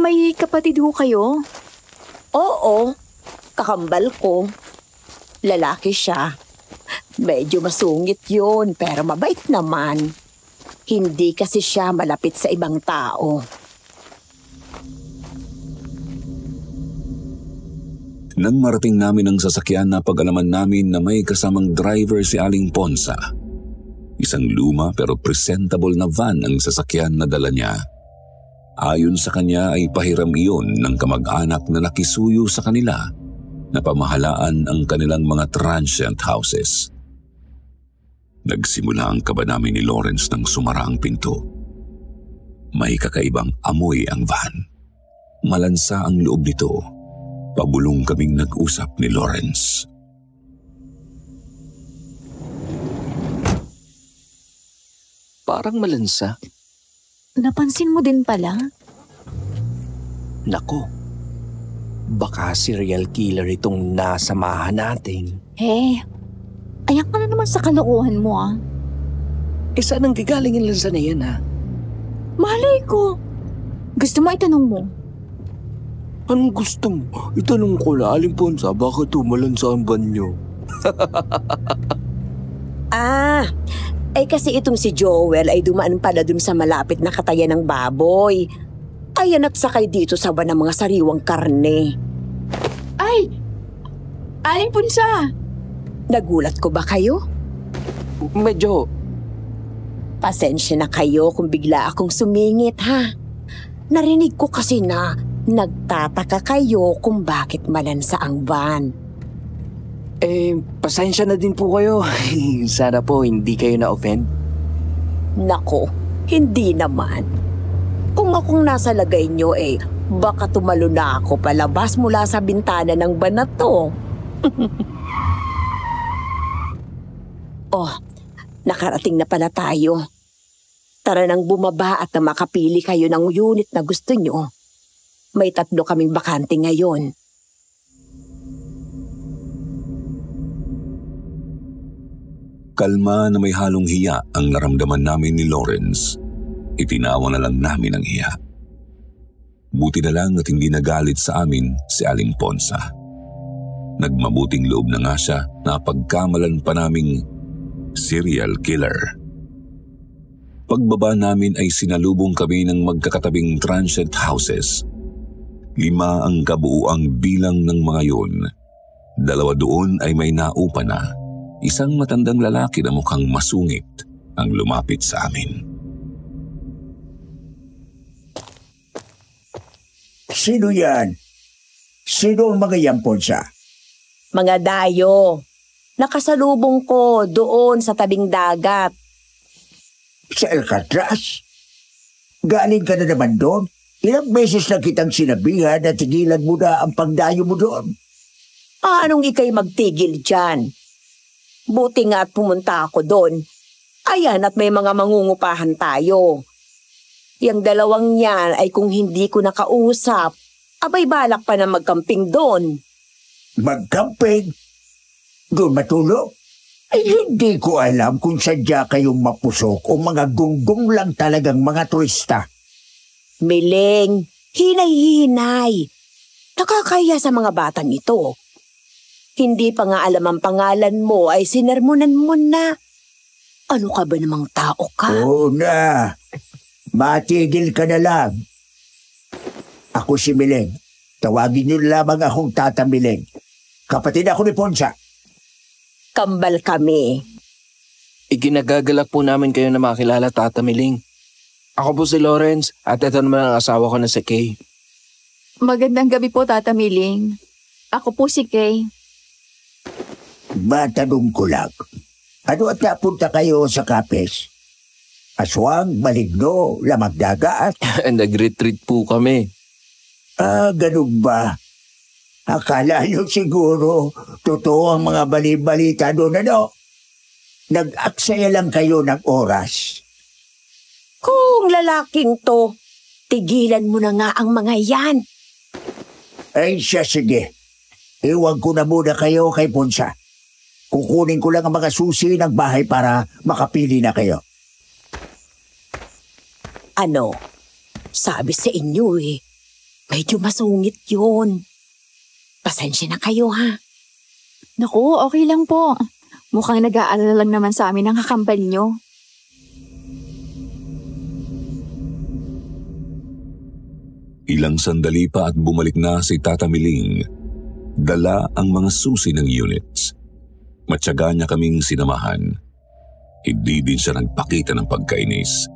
May kapatid ho kayo? Oo, kakambal ko. Lalaki siya. Medyo masungit yun, pero mabait naman. Hindi kasi siya malapit sa ibang tao. Nang marating namin ang sasakyan, napag-alaman namin na may kasamang driver si Aling Ponsa. Isang luma pero presentable na van ang sasakyan na dala niya. Ayon sa kanya ay pahiram iyon ng kamag-anak na nakisuyo sa kanila na pamahalaan ang kanilang mga transient houses. Nagsimula ang kaba namin ni Lawrence nang sumara ang pinto. May kakaibang amoy ang van. Malansa ang loob nito. Pabulong kaming nag-usap ni Lawrence. Parang malansa. Napansin mo din pala? Nako, baka serial killer itong nasamahan natin. Ayak ka na naman sa kalokohan mo Saan ang gigaling yung lansa na yan Malay ko. Gusto mo itanong mo? Anong gusto mo? Itanong ko na, Aling Ponsa, bakit tumalansa ang banyo? Kasi itong si Joel ay dumaan pala dun sa malapit na katayan ng baboy. Ayan at sakay dito sa van ng mga sariwang karne. Ay! Aling Punsa! Nagulat ko ba kayo? Medyo. Pasensya na kayo kung bigla akong sumingit, ha? Narinig ko kasi na nagtataka kayo kung bakit malansa ang van. Pasensya na din po kayo. Sana po hindi kayo na-offend. Nako, hindi naman. Kung akong nasa lagay nyo baka tumalo na ako palabas mula sa bintana ng van na to. Oh, nakarating na pala tayo. Tara nang bumaba at na makapili kayo ng unit na gusto nyo. May 3 kaming bakante ngayon. Kalma na may halong hiya ang naramdaman namin ni Lawrence. Itinawa na lang namin ang hiya. Buti na lang at hindi nagalit sa amin si Aling Ponsa. Nagmabuting loob na nga siya na pagkamalan pa naming serial killer. Pagbaba namin ay sinalubong kami ng magkakatabing transient houses. 5 ang kabuuang bilang ng mga yun. 2 doon ay may naupa na. Isang matandang lalaki na mukhang masungit ang lumapit sa amin. Sino yan? Sino ang mga yan, Ponsa? Mga dayo. Nakasalubong ko doon sa tabing dagat. Sa Alcatraz? Galing ka na naman doon? Ilang beses na kitang sinabihan na tigilan mo na ang pagdayo mo doon. Anong ikay magtigil dyan? Buti nga at pumunta ako doon. Ayan at may mga mangungupahan tayo. Yang 2 yan ay kung hindi ko nakausap, abay balak pa na magkamping doon. Magkamping? Doon matulog? Ay hindi ko alam kung sadya kayong mapusok o mga gunggong lang talagang mga turista. Miling, hinay-hinay. Nakakaya sa mga batang ito. Hindi pa nga alam ang pangalan mo ay sinermonan mo na. Ano ka ba namang tao ka? Oo na. Matigil ka na lang. Ako si Miling. Tawagin niyo lamang akong Tata Miling. Kapatid ako ni Ponsa. Kambal kami. Iginagagalak po namin kayo na makilala, Tata Miling. Ako po si Lawrence at ito naman ang asawa ko na si Kay. Magandang gabi po, Tata Miling. Ako po si Kay. Matanong ko lang. Ano at napunta kayo sa Kapes? Aswang, maligno, lamang dagat? Nag-retreat po kami. Ganun ba? Akala nyo siguro totoo ang mga bali-balita doon, ano? Nag-aksaya lang kayo ng oras. Kung lalaking to, tigilan mo na nga ang mga yan. Ay siya, sige. Iwan ko na muna kayo kay Ponsa. Kukunin ko lang ang mga susi ng bahay para makapili na kayo. Ano? Sabi sa inyo medyo masungit yun. Pasensya na kayo, ha? Naku, okay lang po. Mukhang nag-aalala lang naman sa amin ang kakambal nyo. Ilang sandali pa at bumalik na si Tata Miling. Dala ang mga susi ng units. Matyaga niya kaming sinamahan. Hindi din siya nagpakita ng pagkainis.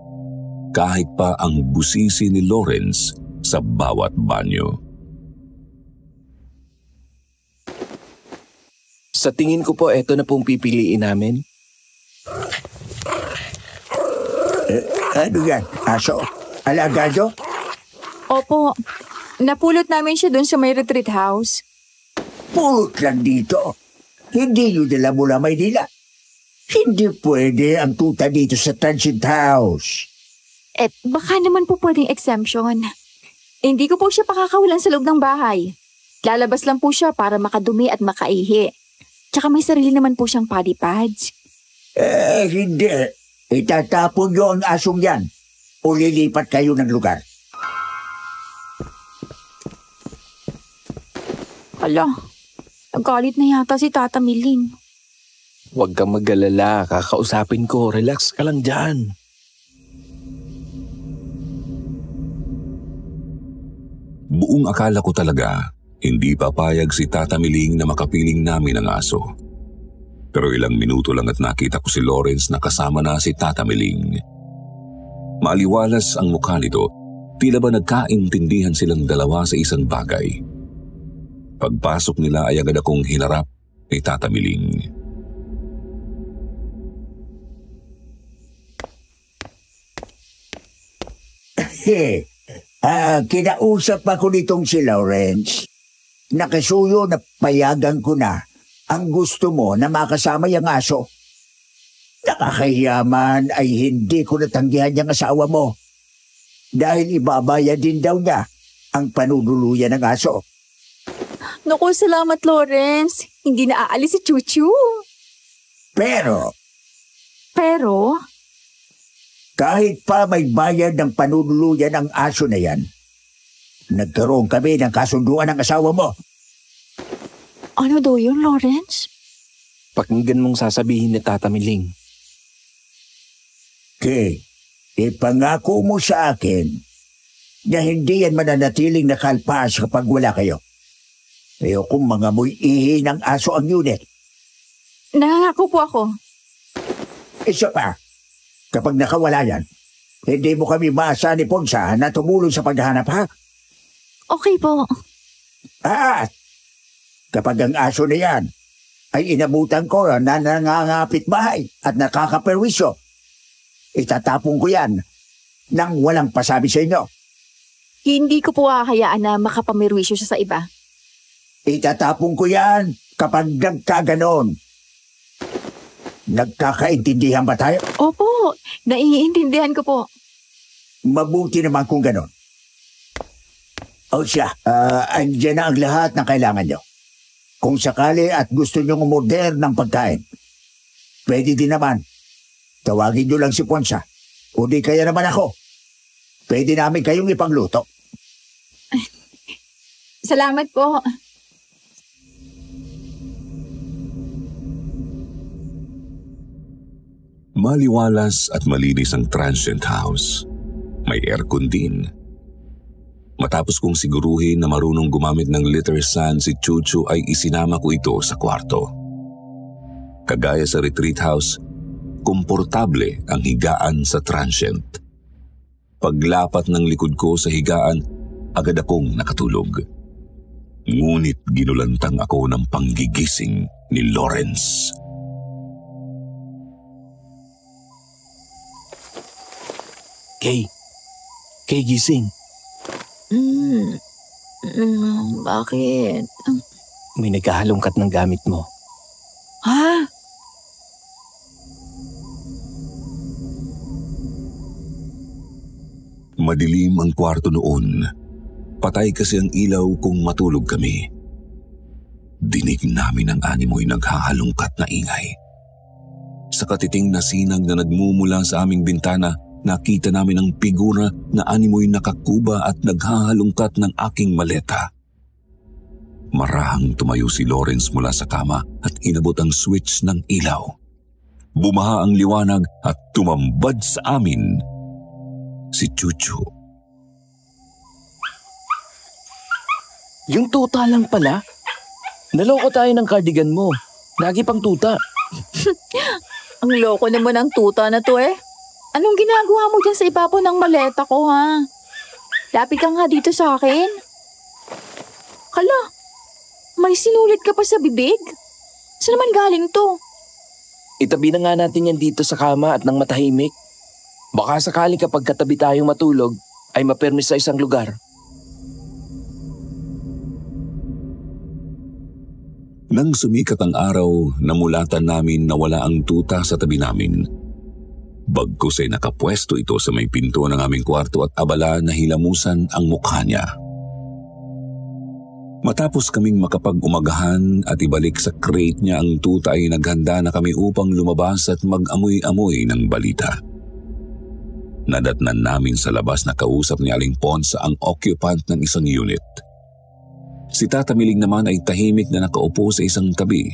Kahit pa ang busisi ni Lawrence sa bawat banyo. Sa tingin ko po, eto na pong pipiliin namin. Ano yan? Aso? Alagado? Opo, napulot namin siya doon sa may retreat house. Pulot lang dito. Hindi nyo dala mula Maynila. Hindi pwede ang tuta dito sa transit house. Baka naman po pwedeng exemption. Hindi ko po siya pakakawalan sa loob ng bahay. Lalabas lang po siya para makadumi at makaihi. Tsaka may sarili naman po siyang potty pads. Hindi. Itatapon nyo ang asong yan. O lilipat kayo ng lugar. Hala, nagalit na yata si Tata Miling. Huwag kang mag-alala, kakausapin ko. Relax ka lang dyan. Buong akala ko talaga, hindi papayag si Tata Miling na makapiling namin ang aso. Pero ilang minuto lang at nakita ko si Lawrence na kasama na si Tata Miling. Maaliwalas ang mukha nito, tila ba nagkaintindihan silang dalawa sa isang bagay. Pagpasok nila ay agad akong hinarap ni Tata Miling. Kinausap ako nitong si Lawrence. Nakasuyo na payagan ko na ang gusto mo na makasama yung aso. Nakakahiyaman ay hindi ko natanggihan yung asawa mo. Dahil ibabayad din daw niya ang panunuluyan ng aso. Naku, salamat Lawrence. Hindi na aalis si Chuchu. Pero Pero, kahit pa may bayad ng panunuluyan ang aso na yan, nagkaroon kami ng kasunduan ng asawa mo. ano daw yun, Lawrence? Pakinggan mong sasabihin ni Tata Miling. Kay, ipangako mo sa akin na hindi yan mananatiling nakalpas kapag wala kayo. Ayokong mga mo'y ihi ng aso ang unit. Nangako po ako. Isa pa, kapag nakawala yan, hindi mo kami maasa ni Ponsa na tumulong sa paghahanap, ha? Okay po. At kapag ang aso na yan ay inabutan ko na nangangapit bahay at nakakaperwisyo, itatapon ko yan nang walang pasabi sa inyo. Hindi ko po hahayaan na makapamirwisyo siya sa iba. Itatapon ko yan kapag nagkaganon. Nagkakaintindihan ba tayo? Opo, naiintindihan ko po. Mabuti naman kung ganon. O siya, andyan na ang lahat ng kailangan nyo. Kung sakali at gusto nyo umorder ng pagkain, pwede din naman. Tawagin nyo lang si Ponsa. O di kaya naman ako. Pwede namin kayong ipangluto. Salamat po. Maliwalas at malinis ang transient house. May aircon din. Matapos kong siguruhin na marunong gumamit ng litter sand si Chuchu ay isinama ko ito sa kwarto. Kagaya sa retreat house, komportable ang higaan sa transient. Paglapat ng likod ko sa higaan, agad akong nakatulog. Ngunit ginulantang ako ng panggigising ni Lawrence. Kay, gising. Bakit? May naghahalongkat ng gamit mo. Ha? Madilim ang kwarto noon. Patay kasi ang ilaw kung matulog kami. Dinig namin ang animoy naghahalongkat na ingay. Sa katiting na sinag na nagmumula sa aming bintana, nakita namin ang figura na animoy nakakuba at naghahalongkat ng aking maleta. Marahang tumayo si Lawrence mula sa kama at inabot ang switch ng ilaw. Bumaha ang liwanag at tumambad sa amin si Chuchu. Yung tuta lang pala. Naloko tayo ng cardigan mo. Lagi pang tuta. Ang loko naman ang tuta na to eh. Anong ginagawa mo dyan sa ibabaw ng maleta ko, ha? Lapit ka nga dito sa akin. Kala, may sinulit ka pa sa bibig? Saan naman galing to? Itabi na nga natin yan dito sa kama at nang matahimik. Baka sakali kapag katabi tayong matulog, ay mapermis sa isang lugar. Nang sumikat ang araw, namulatan namin na wala ang tuta sa tabi namin. Bagkus ay nakapwesto ito sa may pinto ng aming kwarto at abala na hilamusan ang mukha niya. Matapos kaming makapag-umagahan at ibalik sa crate niya ang tuta ay naghanda na kami upang lumabas at mag-amoy-amoy ng balita. Nadatnan namin sa labas na kausap ni Aling Ponsa ang occupant ng isang unit. Si Tata Miling naman ay tahimik na nakaupo sa isang tabi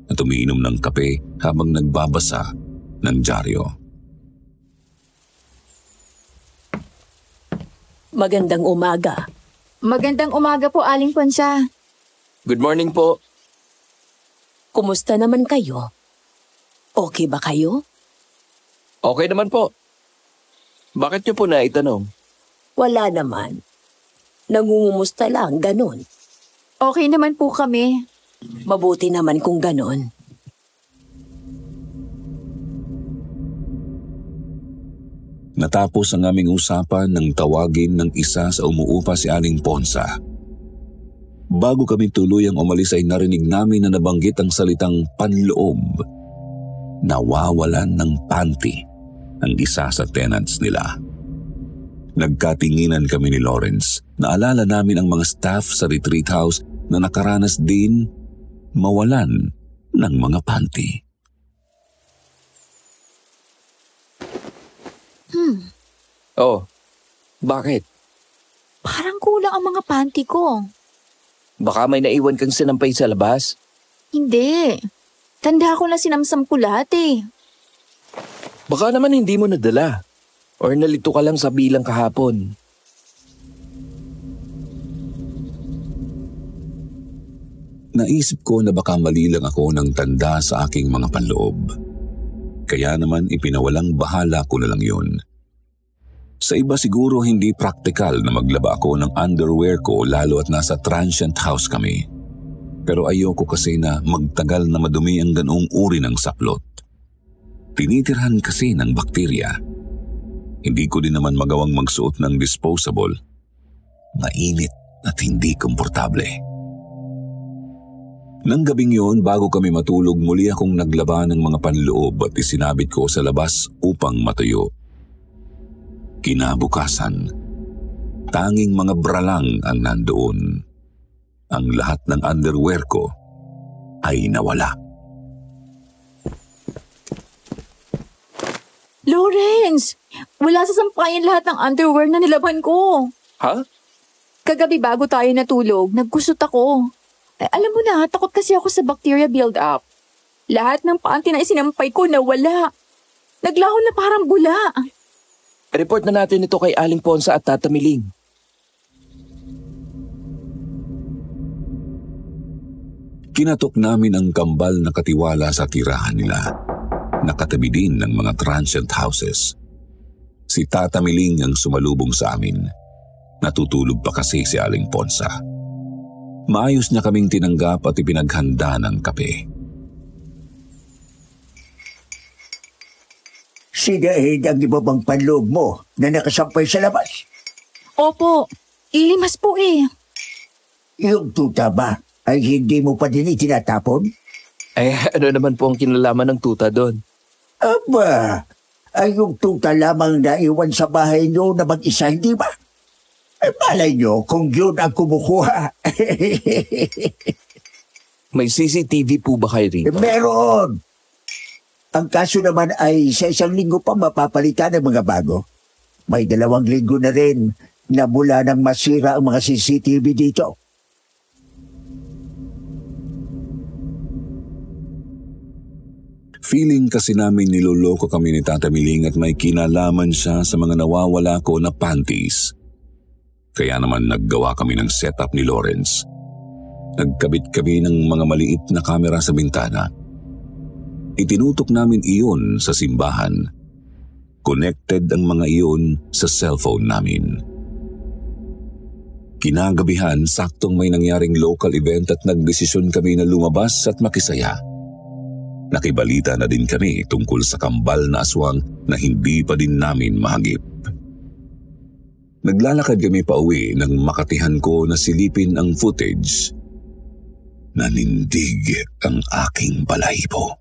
at umiinom ng kape habang nagbabasa ng dyaryo. Magandang umaga. Magandang umaga po, Aling Ponsa. Good morning po. Kumusta naman kayo? Okay ba kayo? Okay naman po. Bakit niyo po na itanong? Wala naman. Nangungumusta lang, ganon. Okay naman po kami. Mabuti naman kung ganon. Natapos ang aming usapan nang tawagin ng isa sa umuupa si Aling Ponsa. Bago kami tuluyang umalis ay narinig namin na nabanggit ang salitang panloob. Nawawalan ng panty ang isa sa tenants nila. Nagkatinginan kami ni Lawrence. Naalala namin ang mga staff sa retreat house na nakaranas din mawalan ng mga panty. Oh, bakit? Parang kulang ang mga panty ko. Baka may naiwan kang sinampay sa labas? Hindi. Tanda ko na sinamsam ko lahat eh. Baka naman hindi mo nadala. Or nalito ka lang sa bilang kahapon. Naisip ko na baka mali lang ako ng tanda sa aking mga panloob. Kaya naman ipinawalang bahala ko na lang yun. Sa iba siguro hindi praktikal na maglaba ako ng underwear ko lalo at nasa transient house kami. Pero ayoko kasi na magtagal na madumi ang ganoong uri ng saplot. Tinitirhan kasi ng bakterya. Hindi ko din naman magawang magsuot ng disposable. Mainit at hindi komportable. Nang gabing yun, bago kami matulog, muli akong naglaba ng mga panloob at isinabit ko sa labas upang matuyo. Kinabukasan, tanging mga bra lang ang nandoon. Ang lahat ng underwear ko ay nawala. Lawrence! Wala sa sampayan lahat ng underwear na nilaban ko. Ha? Kagabi bago tayo natulog, nagkusot ako. Alam mo na, takot kasi ako sa bacteria build-up. Lahat ng panty na isinampay ko nawala. Naglaho na parang bula. Report na natin ito kay Aling Ponsa at Tata Miling. Kinatok namin ang kambal na katiwala sa tirahan nila. Nakatabi din ng mga transient houses. Si Tata Miling ang sumalubong sa amin. Natutulog pa kasi si Aling Ponsa. Maayos niya kaming tinanggap at ipinaghanda ng kape. Sinahid ang iba bang panloob mo na nakasampay sa labas? Opo, ilimas po eh. Yung tuta ba ay hindi mo pa din itinatapon? Ano naman po ang kinalaman ng tuta doon? Aba, ay yung tuta lamang naiwan sa bahay nyo na mag-isa, hindi ba? Malay nyo kung yun ang kumukuha. May CCTV po ba kayo rito? Meron! Ang kaso naman ay sa 1 linggo pa mapapalitan ng mga bago. May 2 linggo na rin na mula nang masira ang mga CCTV dito. Feeling kasi namin niloloko kami ni Tata Miling at may kinalaman siya sa mga nawawala ko na panties. Kaya naman naggawa kami ng setup ni Lawrence. Nagkabit kami ng mga maliit na kamera sa bintana. Itinutok namin iyon sa simbahan. Connected ang mga iyon sa cellphone namin. Kinagabihan, saktong may nangyaring local event at nagdesisyon kami na lumabas at makisaya. Nakibalita na din kami tungkol sa kambal na aswang na hindi pa din namin mahagip. Naglalakad kami pauwi nang makatihan ko na silipin ang footage. Nanindig ang aking balahibo.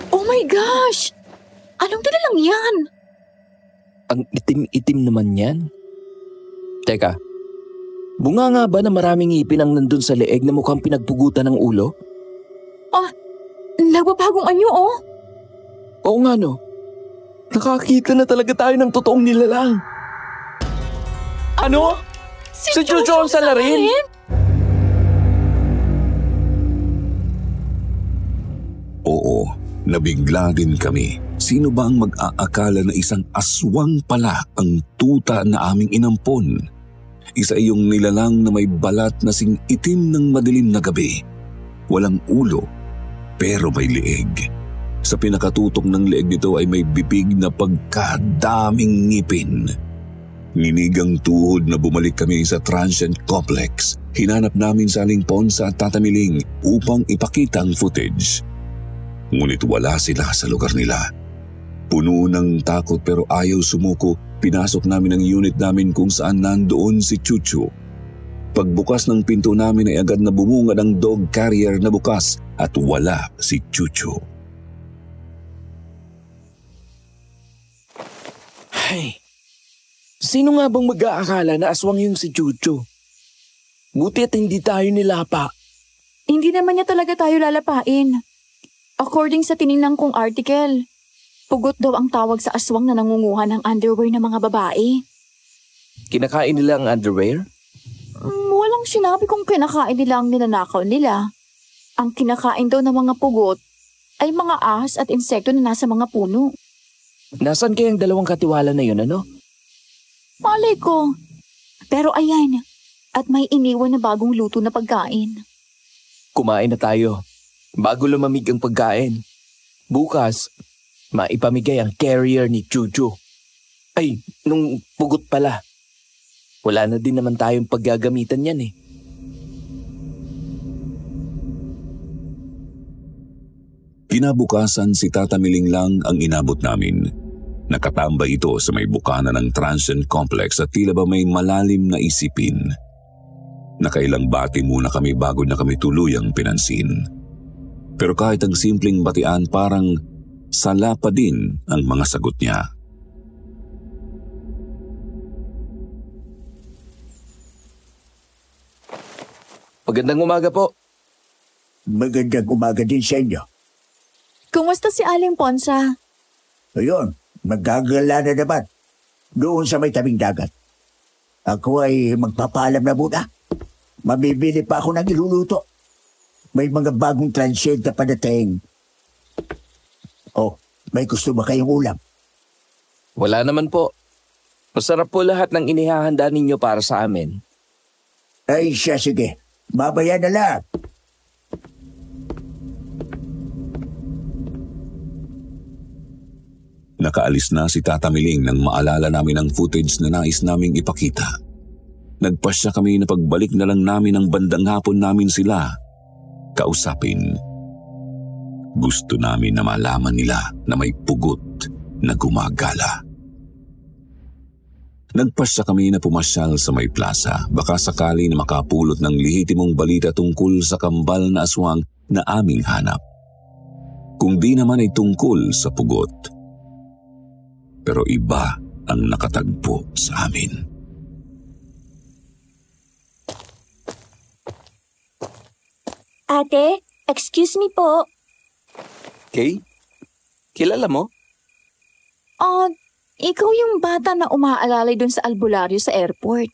Oh my gosh! Anong dala lang yan? Ang itim-itim naman yan. Teka, bunga nga ba na maraming ngipin ang nandun sa leeg na mukhang pinagpugutan ng ulo? Nagbabagong anyo oh. Oo nga no. Nakakita na talaga tayo ng totoong nilalang. Ano? Si Jojo sa rin? Oo, nabigla din kami. Sino ba ang mag-aakala na isang aswang pala ang tuta na aming inampon? Isa iyong nilalang na may balat na sing itim ng madilim na gabi. Walang ulo pero may leeg. Sa pinakatutok ng leeg nito ay may bibig na pagkadaming ngipin. Ninigang tuhod na bumalik kami sa transient complex. Hinanap namin si Aling Ponsa at Tata Miling upang ipakita ang footage. Ngunit wala sila sa lugar nila. Puno ng takot pero ayaw sumuko, pinasok namin ang unit namin kung saan nandoon si Chuchu. Pagbukas ng pinto namin ay agad na bumungad ang dog carrier na bukas at wala si Chuchu. Ay, sino nga bang mag-aakala na aswang yung si Chuchu? Buti at hindi tayo nilapa. Hindi naman niya talaga tayo lalapain. According sa tiningnan kong article, pugot daw ang tawag sa aswang na nangunguha ng underwear ng mga babae. Kinakain nila ang underwear? Walang sinabi kung kinakain nila ang ninanakaw nila. Ang kinakain daw ng mga pugot ay mga ahas at insekto na nasa mga puno. Nasaan kayang dalawang katiwala na yun, ano? Malay ko. Pero ayan, at may iniwan na bagong luto na pagkain. Kumain na tayo. Bago lumamig ang pagkain. Bukas, maipamigay ang carrier ni Chuchu. Ay, nung pugot pala. Wala na din naman tayong paggagamitan yan eh. Kinabukasan si Tata Miling lang ang inabot namin. Nakatambay ito sa may bukana ng transient complex at tila ba may malalim na isipin. Nakailang bati muna kami bago na kami tuluyang pinansin. Pero kahit ang simpleng batian parang sala pa din ang mga sagot niya. Magandang umaga po. Magandang umaga din sa inyo. Kumusta si Aling Ponsa? Ayun, magagala na naman. Doon sa may tabing dagat. Ako ay magpapaalam na muna. Mabibili pa ako ng iluluto. May mga bagong transient na padating. Oh, may gusto ba kayong ulam? Wala naman po. Masarap po lahat ng inihahanda ninyo para sa amin. Ay siya, sige. Babaya na lang. Nakaalis na si Tata Miling nang maalala namin ang footage na nais naming ipakita. Nagpasya kami na pagbalik na lang namin ang bandang hapon namin sila kausapin. Gusto namin na malaman nila na may pugot na gumagala. Nagpasya kami na pumasyal sa may plaza, baka sakali na makapulot ng lihitimong balita tungkol sa kambal na aswang na aming hanap. Kung di naman ay tungkol sa pugot. Pero iba ang nakatagpo sa amin. Ate, excuse me po. Kay? Kilala mo? Ikaw yung bata na umaalalay dun sa albularyo sa airport.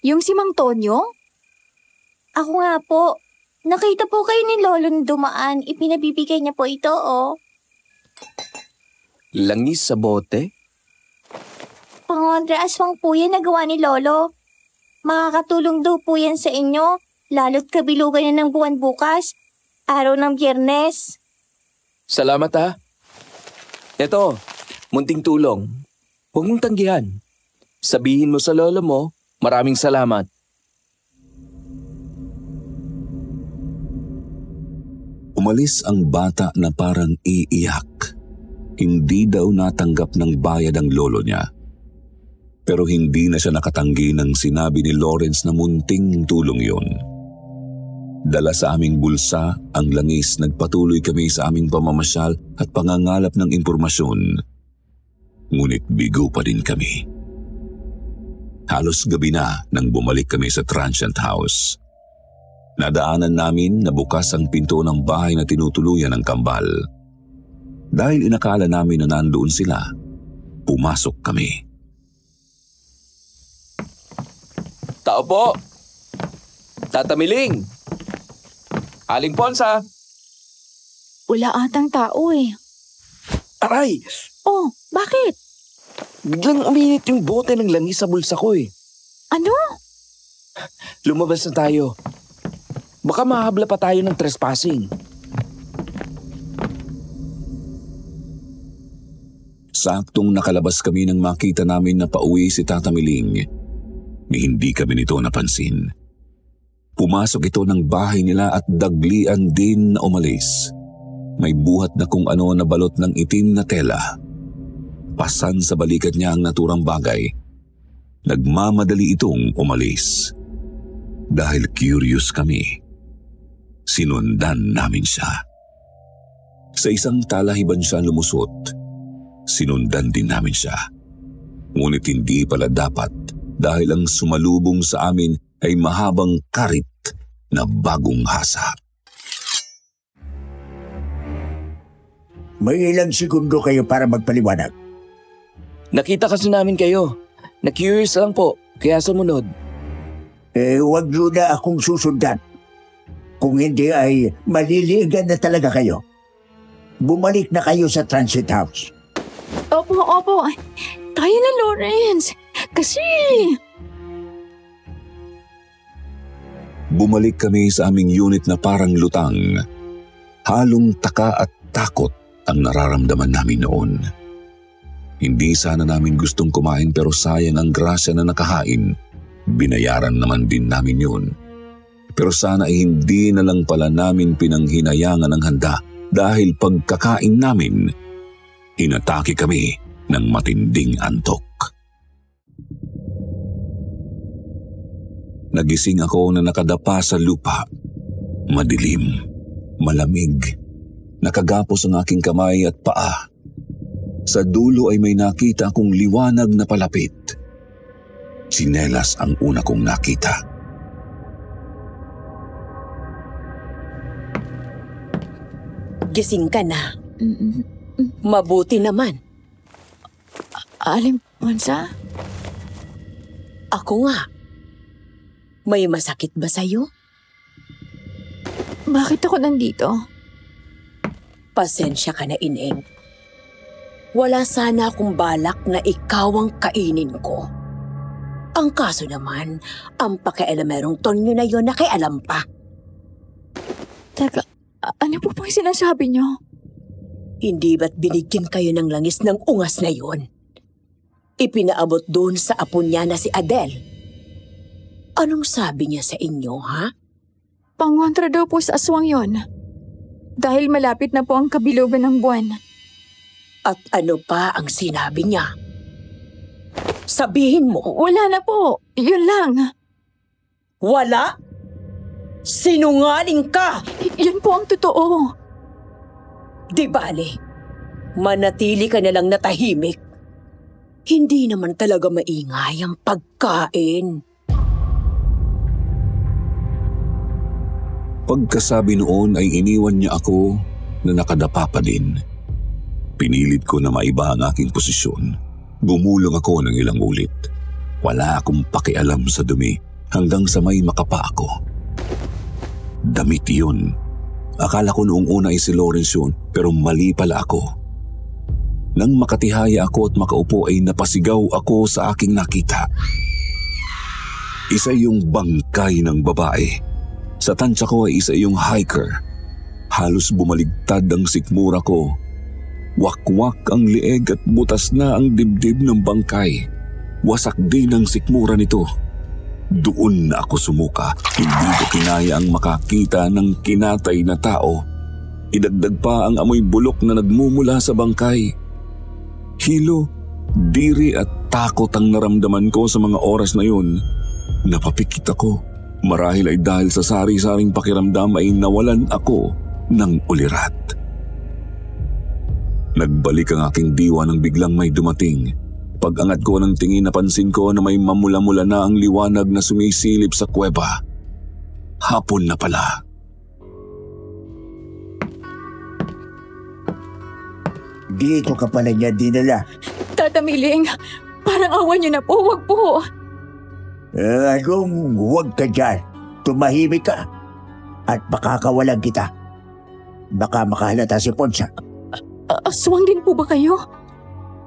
Yung si Mang Tonyo? Ako nga po. Nakita po kayo ni Lolo na dumaan. Ipinabibigay niya po ito, oh. Langis sa bote? Pangondra aswang po yan nagawa ni Lolo. Makakatulong daw po yan sa inyo. Lalo't kabilugan na ng buwan bukas. Araw ng Biyernes. Salamat ha. Eto, munting tulong. Huwag mong tanggihan. Sabihin mo sa lolo mo, maraming salamat. Umalis ang bata na parang iiyak. Hindi daw natanggap ng bayad ang lolo niya. Pero hindi na siya nakatanggi ng sinabi ni Lawrence na munting tulong yon. Dala sa aming bulsa ang langis, nagpatuloy kami sa aming pamamasyal at pangangalap ng impormasyon. Ngunit bigo pa din kami. Halos gabi na nang bumalik kami sa transient house. Nadaanan namin na bukas ang pinto ng bahay na tinutuluyan ng kambal. Dahil inakala namin na nandoon sila, pumasok kami. Tao po! Tata Miling! Aling Ponsa! Wala atang tao eh. Aray! Oh, bakit? Biglang uminit yung bote ng langis sa bulsa ko eh. Ano? Lumabas na tayo. Baka mahabla pa tayo ng trespassing. Saktong nakalabas kami nang makita namin na pauwi si Tata Miling. Ni hindi kami nito napansin. Pumasok ito ng bahay nila at daglian din na umalis. May buhat na kung ano na balot ng itim na tela. Pasan sa balikat niya ang naturang bagay. Nagmamadali itong umalis. Dahil curious kami, sinundan namin siya. Sa isang talahiban siya lumusot. Sinundan din namin siya. Ngunit hindi pala dapat dahil ang sumalubong sa amin ay mahabang karit na bagong hasa. May ilang segundo kayo para magpaliwanag. Nakita kasi namin kayo. Na-curious lang po, kaya sumunod. Huwag nyo na akong susundan. Kung hindi ay maliligan na talaga kayo. Bumalik na kayo sa transit house. Opo. Tayo na, Lawrence. Kasi... Bumalik kami sa aming unit na parang lutang. Halong taka at takot ang nararamdaman namin noon. Hindi sana namin gustong kumain pero sayang ang grasya na nakahain. Binayaran naman din namin yun. Pero sana ay hindi na lang pala namin pinanghinayangan ng handa dahil pagkakain namin, inatake kami ng matinding antok. Nagising ako na nakadapa sa lupa. Madilim, malamig, nakagapos ang aking kamay at paa. Sa dulo ay may nakita akong liwanag na palapit. Tsinelas ang una kong nakita. Gising ka na. Mabuti naman. Aling Ponsa? Ako nga. May masakit ba sa'yo? Bakit ako nandito? Pasensya ka na, Ineng. Wala sana akong balak na ikaw ang kainin ko. Ang kaso naman, ang pakialamerong Tonyo na yon nakialam pa. Teka, ano po pong sinasabi niyo? Hindi ba't binigyan kayo ng langis ng ungas na yon? Ipinaabot doon sa apo niya na si Adele. Anong sabi niya sa inyo, ha? Pangontra daw po sa aswang yon. Dahil malapit na po ang kabilugan ng buwan. At ano pa ang sinabi niya? Sabihin mo. Wala na po. Yun lang. Wala? Sinungaling ka! Yun po ang totoo. Di bale, manatili ka na lang natahimik. Hindi naman talaga maingay ang pagkain. Pagkasabi noon ay iniwan niya ako na nakadapa pa din. Pinilit ko na maiba ang aking posisyon. Gumulong ako ng ilang ulit. Wala akong pakialam sa dumi hanggang sa may makapa ako. Damit yun. Akala ko noong una ay si Lawrence yun pero mali pala ako. Nang makatihaya ako at makaupo ay napasigaw ako sa aking nakita. Isa yung bangkay ng babae. Sa tansya ko ay isa yung hiker. Halos bumaligtad ang sikmura ko. Wakwak ang lieg at butas na ang dibdib ng bangkay. Wasak din ang sikmura nito. Doon na ako sumuka. Hindi ko kinaya ang makakita ng kinatay na tao. Idagdag pa ang amoy bulok na nagmumula sa bangkay. Hilo, diri at takot ang naramdaman ko sa mga oras na yun. Napapikit ako. Marahil ay dahil sa sari-saring pakiramdam ay nawalan ako ng ulirat. Nagbalik ang aking diwa nang biglang may dumating. Pag-angat ko ng tingin napansin ko na may mamula-mula na ang liwanag na sumisilip sa kuweba. Hapon na pala. Dito ka pala niya dinala. Tata Miling, parang awan niyo na po. Wag po. Anong huwag ka dyan? Tumahimik ka. At baka kawalan kita. Baka makahalata si Ponsa. Aswang din po ba kayo?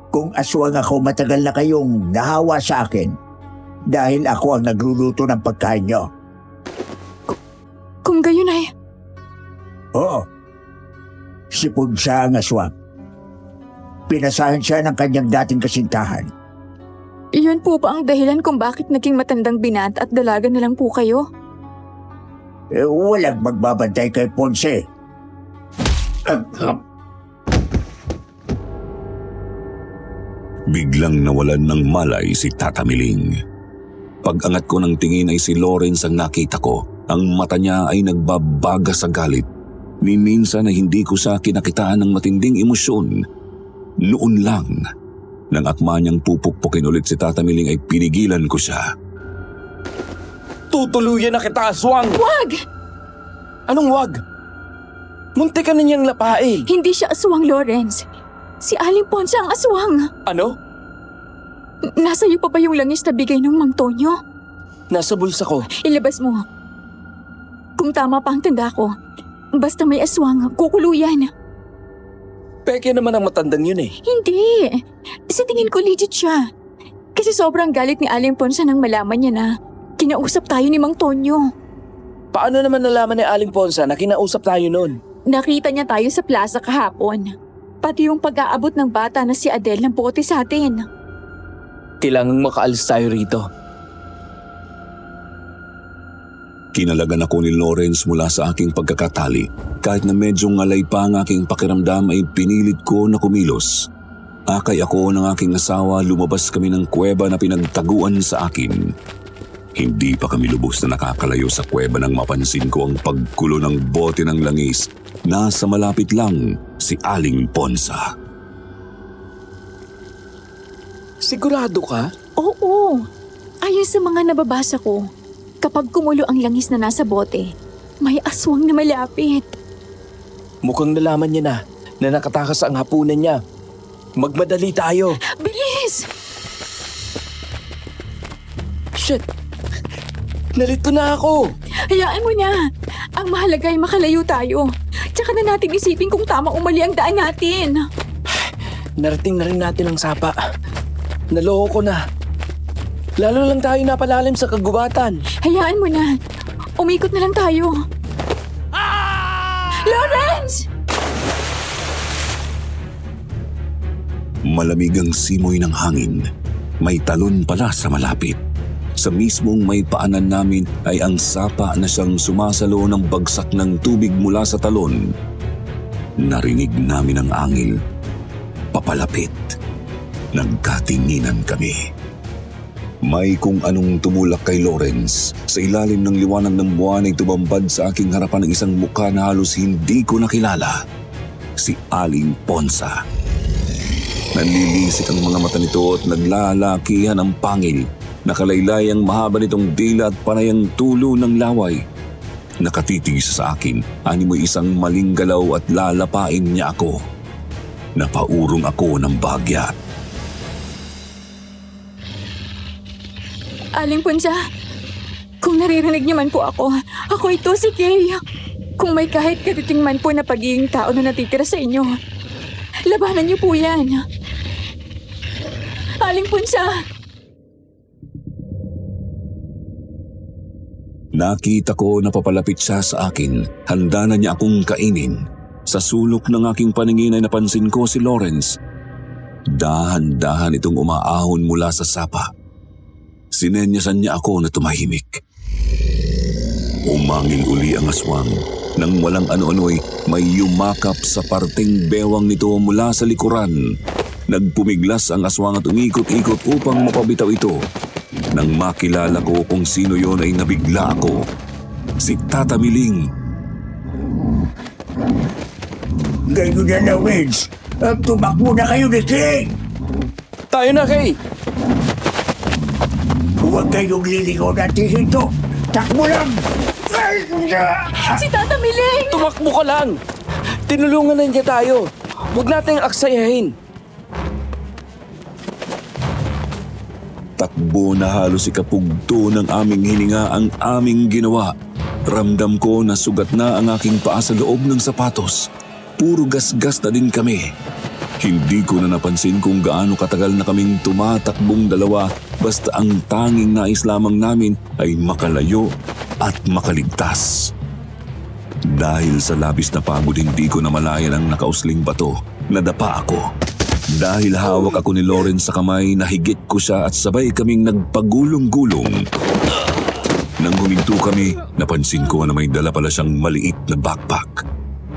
Kung aswang ako, matagal na kayong nahawa sa akin. Dahil ako ang nagluluto ng pagkain nyo. Kung gayon ay... Oo. Si Ponsa ang aswang. pinasahan siya ng kanyang dating kasintahan. Iyon po ba ang dahilan kung bakit naging matandang binata at dalaga na lang po kayo? Walang magbabantay kay Ponce. Biglang nawalan ng malay si Tata Miling. Pag-angat ko ng tingin ay si Lawrence ang nakita ko. Ang mata niya ay nagbabaga sa galit. Ni minsan na hindi ko siya kinakitaan ng matinding emosyon. Noon lang, nang akma niyang pupukpukin ulit si Tata Miling ay pinigilan ko siya. Tutuluyan na kita, aswang! Wag! Anong wag? Munti ka na niyang lapain. Hindi siya aswang, Lawrence. Si Aling Ponce ang aswang. Ano? Nasa iyo pa ba yung langis na bigay ng Mang Tonyo? Nasa bulsa ko. Ilabas mo. Kung tama pa ang tanda ko, basta may aswang, kukuluyan. Peke naman ang matandang yun eh. Hindi. Sa tingin ko legit siya. Kasi sobrang galit ni Aling Ponce nang malaman niya na kinausap tayo ni Mang Tonyo. Paano naman nalaman ni Aling Ponce na kinausap tayo noon? Nakita niya tayo sa plaza kahapon. Pati yung pag-aabot ng bata na si Adele ng bote sa atin. Kailangang makaalis tayo rito. Kinalagan ako ni Lawrence mula sa aking pagkakatali. Kahit na medyo ngalay pa ang aking pakiramdam ay pinilit ko na kumilos. Akay ako ng aking asawa, lumabas kami ng kuweba na pinagtaguan sa akin. Hindi pa kami lubos na nakakalayo sa kuweba nang mapansin ko ang pagkulo ng bote ng langis. Nasa malapit lang si Aling Ponce. Sigurado ka? Oo. Ayon sa mga nababasa ko, kapag kumulo ang langis na nasa bote, may aswang na malapit. Mukhang nalaman niya na nakatakas ang hapunan niya. Magmadali tayo. Bilis! Shit! Nalito na ako! Hayaan mo na. Ang mahalaga ay makalayo tayo. Tsaka na natin isipin kung tama o mali ang daan natin. Narating na rin natin ang sapa. Naloko ko na. Lalo lang tayo napalalim sa kagubatan. Hayaan mo na. Umikot na lang tayo. Lawrence! Malamig ang simoy ng hangin. May talon pala sa malapit. Sa mismong may paanan namin ay ang sapa na siyang sumasalo ng bagsak ng tubig mula sa talon. Narinig namin ang angil. Papalapit. Nagkatinginan kami. May kung anong tumulak kay Lawrence. Sa ilalim ng liwanag ng buwan ay tumambad sa aking harapan ng isang mukha na halos hindi ko nakilala. Si Aling Ponce. Nanlilisik ang mga mata nito at naglalakihan ang pangil. Nakalaylay ang mahaba nitong dila at panayang tulo ng laway. Nakatitig sa akin, animoy isang maling galaw at lalapain niya ako. Napaurong ako ng bahagya. Aling Ponce, kung naririnig niyo man po ako ito si Kay. Kung may kahit katiting man po na pagiging tao na natitira sa inyo, labanan niyo po yan. Aling Ponce! Nakita ko na papalapit siya sa akin. Handa na niya akong kainin. Sa sulok ng aking paningin ay napansin ko si Lawrence. Dahan-dahan itong umaahon mula sa sapa. Sinenyasan niya ako na tumahimik. Umangil uli ang aswang. Nang walang ano-ano'y may yumakap sa parteng bewang nito mula sa likuran. Nagpumiglas ang aswang at umikot-ikot upang mapabitaw ito. Nang makilala ko kung sino yon ay nabigla ako. Si Tata Miling. Ganyan na na, Wins. Tumakbo na kayo ni Kay. Tayo na, Kay! Huwag kayong lilingaw natin ito. Takbo lang! Si Tata Miling! Tumakbo ka lang! Tinulungan na niya tayo. Huwag nating aksayahin. Takbo na halos ikapugto ng aming hininga ang aming ginawa. Ramdam ko na sugat na ang aking paa sa loob ng sapatos. Puro gasgas na din kami. Hindi ko na napansin kung gaano katagal na kaming tumatakbong dalawa basta ang tanging nais lamang namin ay makalayo at makaligtas. Dahil sa labis na pagod hindi ko namalayan ang nakausling bato. Nadapa ako. Dahil hawak ako ni Lawrence sa kamay, nahigit ko siya at sabay kaming nagpagulong-gulong. Nang huminto kami, napansin ko na may dala pala siyang maliit na backpack.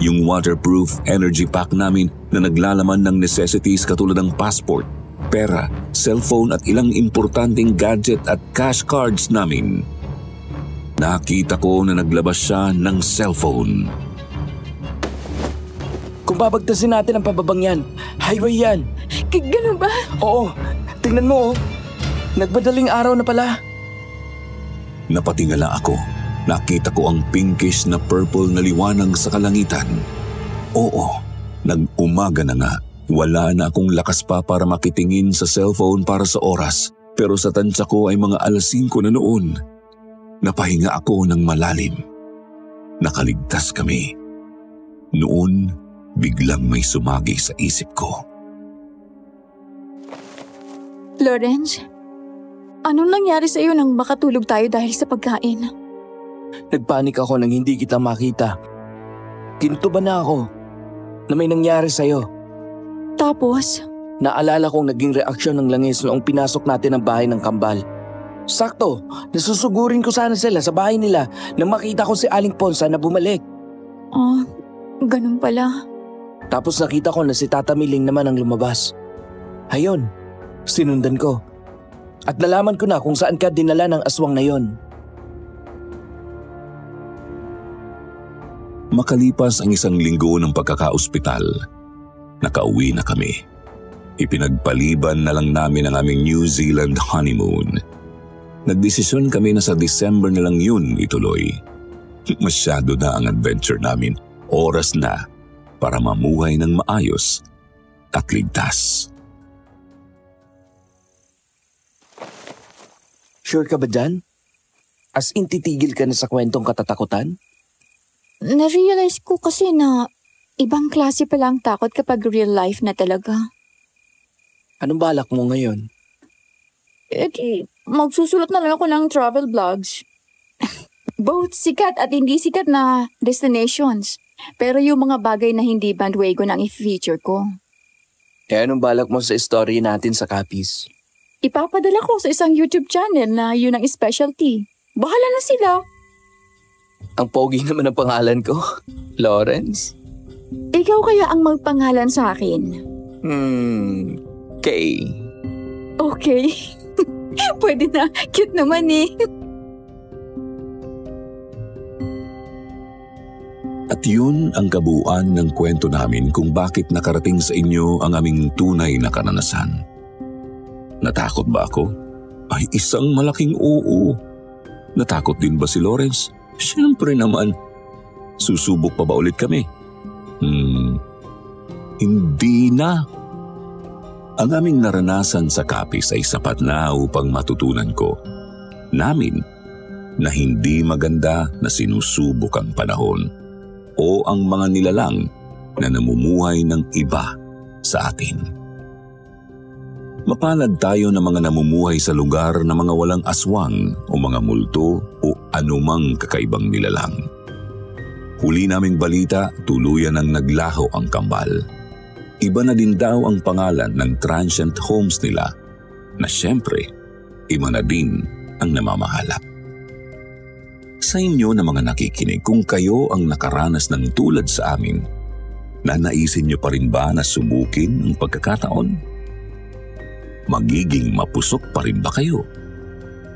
Yung waterproof energy pack namin na naglalaman ng necessities katulad ng passport, pera, cellphone at ilang importanteng gadget at cash cards namin. Nakita ko na naglabas siya ng cellphone. Kung babagtasin natin ang pababang yan, highway yan. Ganun ba? Oo, tingnan mo oh. Nagbadaling araw na pala. Napatingala ako. Nakita ko ang pinkish na purple na liwanag sa kalangitan. Oo, nag-umaga na nga. Wala na akong lakas pa para makitingin sa cellphone para sa oras. Pero sa tansya ko ay mga 5:00 na noon. Napahinga ako ng malalim. Nakaligtas kami. Noon, biglang may sumagi sa isip ko. Lawrence, anong nangyari sa iyo nang makatulog tayo dahil sa pagkain? Nagpanik ako nang hindi kita makita. Kintuban na ako na may nangyari sa'yo. Tapos? Naalala kong naging reaksyon ng langis noong pinasok natin ang bahay ng kambal. Sakto, nasusugurin ko sana sila sa bahay nila nang makita ko si Aling Ponsa na bumalik. Oh, ganun pala. Tapos nakita ko na si Tata Miling naman ang lumabas. Hayon, sinundan ko. At nalaman ko na kung saan ka dinala ng aswang na yon. Makalipas ang 1 linggo ng pagkakaospital, nakauwi na kami. Ipinagpaliban na lang namin ang aming New Zealand honeymoon. Nagdesisyon kami na sa December na lang yun ituloy. Masyado na ang adventure namin. Oras na para mamuhay ng maayos at ligtas. Sure ka ba dyan? As in titigil ka na sa kwentong katatakutan? Na-realize ko kasi na ibang klase pala ang takot kapag real life na talaga. Anong balak mo ngayon? Magsusulat na lang ako ng travel blogs. Both sikat at hindi sikat na destinations. Pero yung mga bagay na hindi bandwagon ang i-feature ko. Anong balak mo sa story natin sa Capiz? Ipapadala ko sa isang YouTube channel na yun ang specialty. Bahala na sila. Ang pogi naman ang pangalan ko, Lawrence. Ikaw kaya ang magpangalan sa akin? Kay. Okay. Pwede na. Cute naman eh. At yun ang kabuuan ng kwento namin kung bakit nakarating sa inyo ang aming tunay na karanasan. Natakot ba ako? Ay, isang malaking oo. Natakot din ba si Lawrence? Siyempre naman. Susubok pa ba ulit kami? Hindi na. Ang aming naranasan sa Capiz ay sapat na upang matutunan ko namin na hindi maganda na sinusubok ang panahon o ang mga nilalang na namumuhay ng iba sa atin. Mapalad tayo na mga namumuhay sa lugar na mga walang aswang o mga multo o anumang kakaibang nilalang. Huli naming balita, tuluyan ang naglaho ang kambal. Iba na din daw ang pangalan ng transient homes nila na siyempre, iba na din ang namamahala. Sa inyo na mga nakikinig, kung kayo ang nakaranas ng tulad sa amin, nanaisin niyo pa rin ba na subukin ang pagkakataon? Magiging mapusok pa rin ba kayo?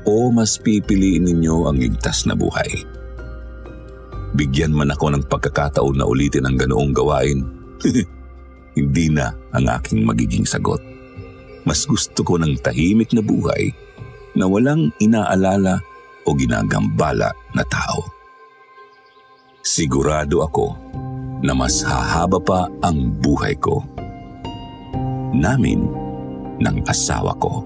O mas pipiliin ninyo ang ligtas na buhay? Bigyan man ako ng pagkakataon na ulitin ang ganoong gawain, hindi na ang aking magiging sagot. Mas gusto ko ng tahimik na buhay na walang inaalala o ginagambala na tao. Sigurado ako na mas hahaba pa ang buhay ko. Namin ng asawa ko.